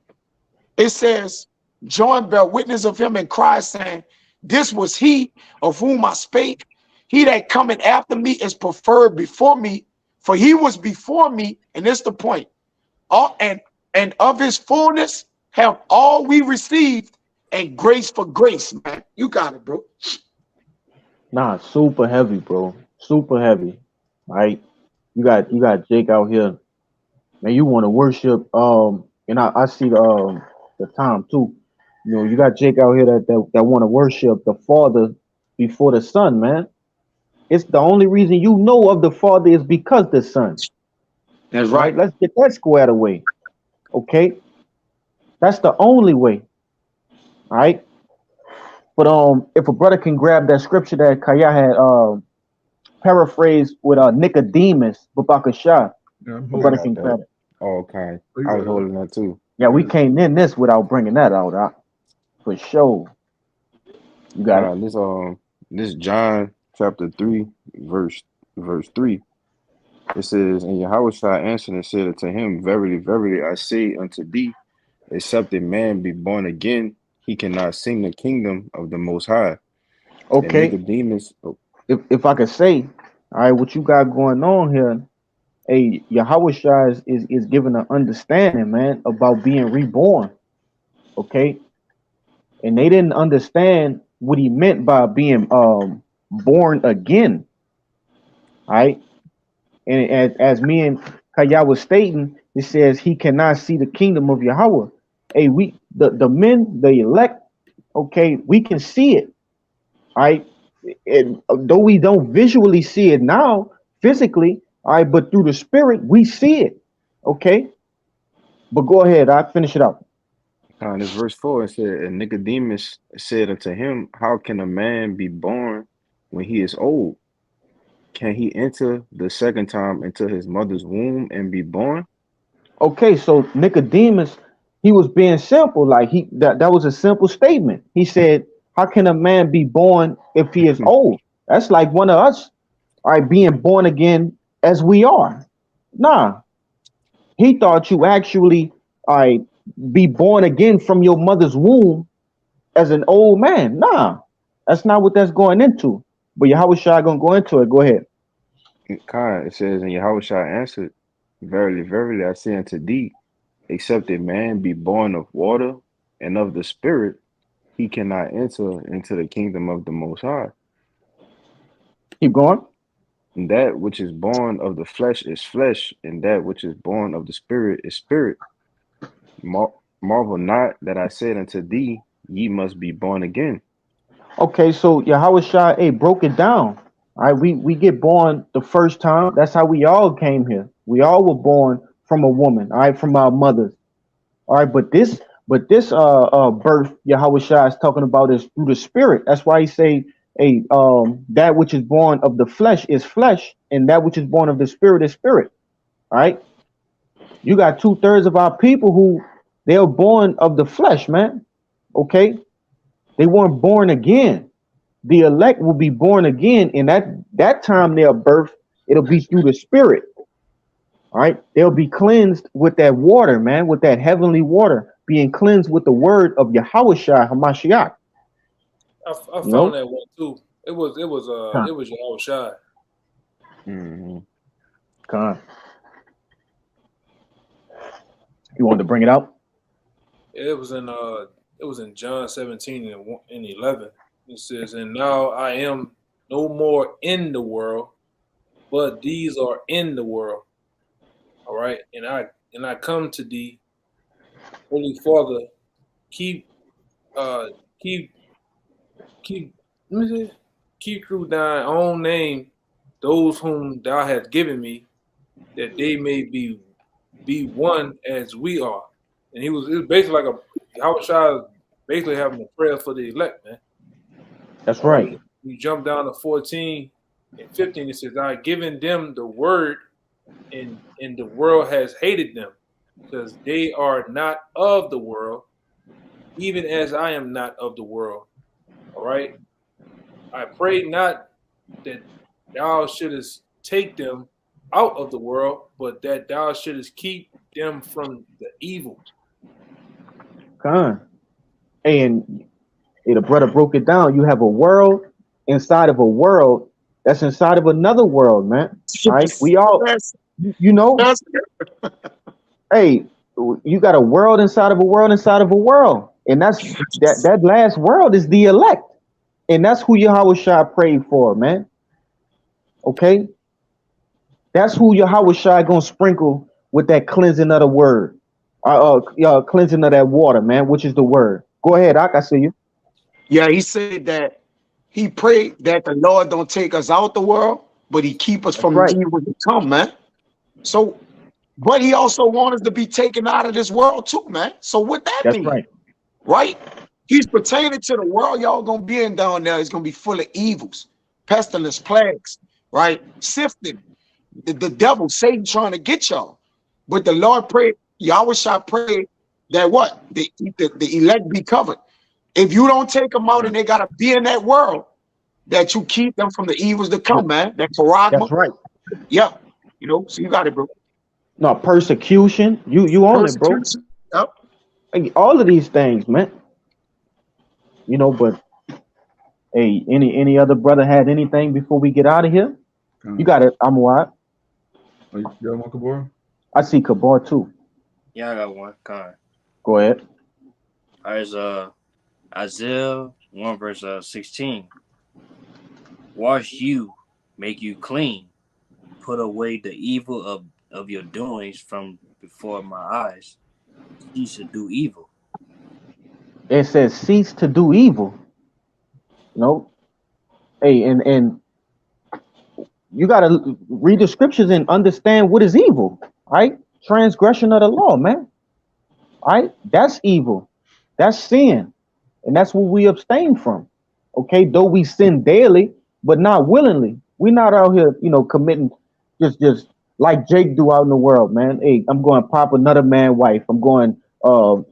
It says, John bear witness of him and cried, saying, this was he of whom I spake. He that cometh after me is preferred before me, for he was before me, and this the point. All and of his fullness have all we received, and grace for grace, man. You got it, bro. Nah, super heavy, bro. Super heavy. Right? You got Jake out here. Man, you want to worship. And I see the time too. You got Jake out here that want to worship the Father before the Son, man. It's the only reason you know of the Father is because the Son. That's Right? right. Let's get that squared away. Okay? That's the only way. All right. But if a brother can grab that scripture that Kaya had paraphrased with Nicodemus, Babakashah, Yeah, I'm a I brother holding got can that. grab it. Oh, okay. Oh, you I was got it. holding that too. Yeah, we Yeah. can't end this without bringing that out, for sure. You got it. This John chapter 3, verse 3. It says, and Yahushua answered and said unto him, verily, verily, I say unto thee, except a man be born again, he cannot see the kingdom of the Most High. And Okay. Nicodemus, If I could say, all right, what you got going on here, hey, Yahweh Shai is giving an understanding, man, about being reborn. Okay. And they didn't understand what he meant by being born again. All right. And as me and Kaya was stating, it says he cannot see the kingdom of Yahweh. Hey, the men, the elect, okay, we can see it. All right. And though we don't visually see it now, physically, all right, but through the spirit, we see it. Okay. But go ahead, I finish it up. this verse 4, it said, and Nicodemus said unto him, how can a man be born when he is old? Can he enter the second time into his mother's womb and be born? Okay, so Nicodemus, he was being simple, like that was a simple statement. He said, how can a man be born if he is old? That's like one of us, all right, being born again as we are. Nah, he thought you actually, all right, be born again from your mother's womb as an old man. Nah, that's not what that's going into. But Yahweh Shai gonna go into it. Go ahead. Kai, it says, and Yahushua answered, verily, verily, I say unto thee, except a man be born of water and of the Spirit, he cannot enter into the kingdom of the Most High. Keep going. And that which is born of the flesh is flesh, and that which is born of the spirit is spirit. Marvel not that I said unto thee, ye must be born again. Okay, so Yahweh Shai, hey, broke it down. All right, we get born the first time. That's how we all came here. We all were born from a woman, all right, from our mothers. All right, but this birth Yahweh Shai is talking about is through the spirit. That's why he say, hey, that which is born of the flesh is flesh, and that which is born of the spirit is spirit. All right. You got 2/3 of our people who they are born of the flesh, man. Okay, they weren't born again. The elect will be born again, and that time their birth, it'll be through the spirit. All right, they'll be cleansed with that water, man, with that heavenly water, being cleansed with the word of Yahweh Shai Hamashiach. I You found know, that one too. It was Con, Yahweh Shai. Mm-hmm. Con. You wanted to bring it out? It was in John 17 and 11. It says, "And now I am no more in the world, but these are in the world. All right, and I come to thee, Holy Father, keep uh keep keep let me see, keep through thine own name those whom thou hast given me, that they may be one as we are." And it was basically like a Howard Shah basically having a prayer for the elect, man. That's All right. right. You jump down to 14 and 15, it says, I given them the word, and the world has hated them, because they are not of the world, even as I am not of the world. All right. I pray not that thou shouldest take them out of the world, but that thou shouldest keep them from the evil. Con. And hey, the brother broke it down. You have a world inside of a world that's inside of another world, man. All right, we all, That's you know, that's hey, you got a world inside of a world inside of a world, and that last world is the elect, and that's who Yahweh Shai prayed for, man. Okay, that's who Yahweh Shai gonna sprinkle with that cleansing of the word, cleansing of that water, man, which is the word. Go ahead, Ak, I see you. yeah. He said that he prayed that the Lord don't take us out the world, but he keep us That's from right. evil to come, man. So, but he also wants us to be taken out of this world too, man. So what that That's mean, right. right? He's pertaining to the world y'all gonna be in down there. It's gonna be full of evils, pestilence, plagues, right? Sifting. The devil, Satan trying to get y'all. But the Lord prayed, Yahweh shall pray that what? The elect be covered. If you don't take them out and they gotta be in that world, that you keep them from the evils to come, man. That That's paragma. right. Yeah. So you got it, bro. No persecution. You own it, bro. Persecution. Yep. Like, all of these things, man. But hey, any other brother had anything before we get out of here? You Con. got it. I'm wide. Oh, you got one, Kabor? I see Kabar too. Yeah, I got one. Kind. Go ahead. All right, Isaiah 1 verse 16. Wash you, make you clean, put away the evil of your doings from before my eyes. Cease to do evil. It says cease to do evil. No. Hey, and you gotta read the scriptures and understand what is evil. Right? Transgression of the law, man. Right? That's evil. That's sin. And that's what we abstain from. Okay, though we sin daily, but not willingly. We're not out here, committing just like Jake do out in the world, man. Hey, I'm going to pop another man wife. I'm going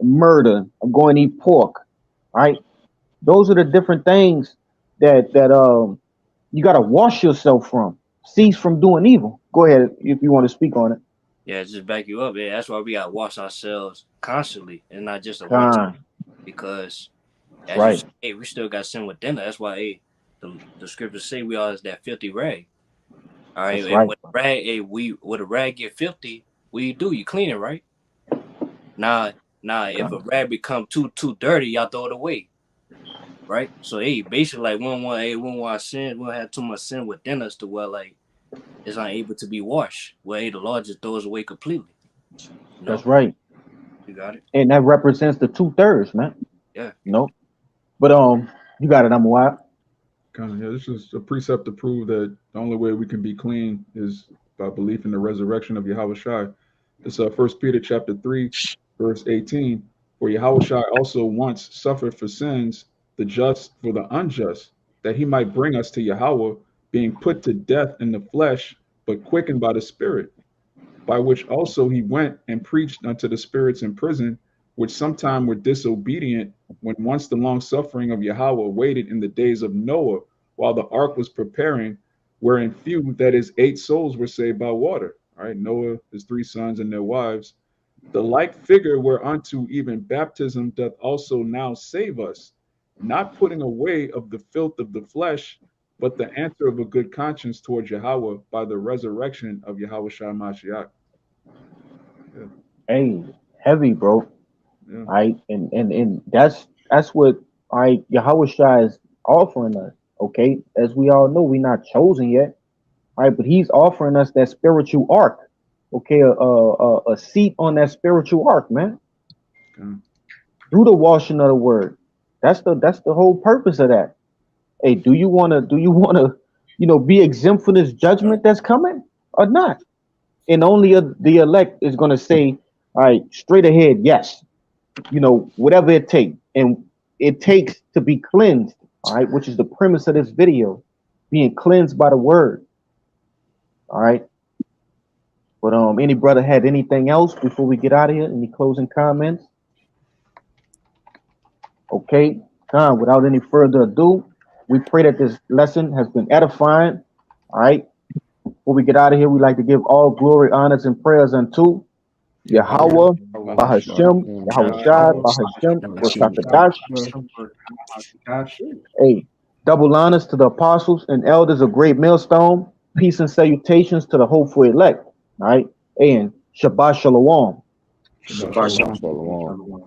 murder. I'm going to eat pork. Right? Those are the different things that you got to wash yourself from. Cease from doing evil. Go ahead if you want to speak on it. Yeah, just back you up. Yeah, that's why we gotta wash ourselves constantly and not just a one time. Con, Because that's as you right. say, hey, we still got sin within us. That's why the scriptures say we are as that filthy rag. All right, That's and right. with rag, with a rag get filthy, what you clean it, right? Now, if a Con, rag become too dirty, y'all throw it away, right? So basically like we don't want our sin, we don't have too much sin within us to where like is unable to be washed. Well, hey, the Lord just throws away completely. That's right. You got it. And that represents the 2/3, man. Yeah. But you got it. I'm wild. Kind of, yeah. This is a precept to prove that the only way we can be clean is by belief in the resurrection of Yahweh Shai. It's 1 Peter chapter 3, verse 18. For Yahweh Shai also once suffered for sins, the just for the unjust, that he might bring us to Yahweh, being put to death in the flesh, but quickened by the Spirit, by which also he went and preached unto the spirits in prison, which sometime were disobedient, when once the long suffering of Yahweh waited in the days of Noah, while the ark was preparing, wherein few, that is, 8 souls, were saved by water. All right, Noah, his 3 sons, and their wives. The like figure whereunto even baptism doth also now save us, not putting away of the filth of the flesh, but the answer of a good conscience towards Yahweh by the resurrection of Yahweh Shai Mashiach. Yeah. Hey, heavy, bro. Yeah. All right, and that's what Yahweh Shai is offering us. Okay, as we all know, we're not chosen yet. All right, but he's offering us that spiritual ark. Okay, a seat on that spiritual ark, man. Okay. Through the washing of the word. That's the whole purpose of that. Hey, do you wanna be exempt from this judgment that's coming or not? And only the elect is gonna say, all right, straight ahead, yes. Whatever it takes. And it takes to be cleansed, all right, which is the premise of this video, being cleansed by the word. All right. But any brother had anything else before we get out of here? Any closing comments? Okay. Without any further ado, we pray that this lesson has been edifying. All right. Before we get out of here, we'd like to give all glory, honors, and prayers unto Yahweh, Bahashem, Yahweh Shai, Bahashem, Rashakadash. Hey, double honors to the apostles and elders of Great Millstone. Peace and salutations to the hopeful elect. All right. And Shabbat Shalom. Shabbat Shalom.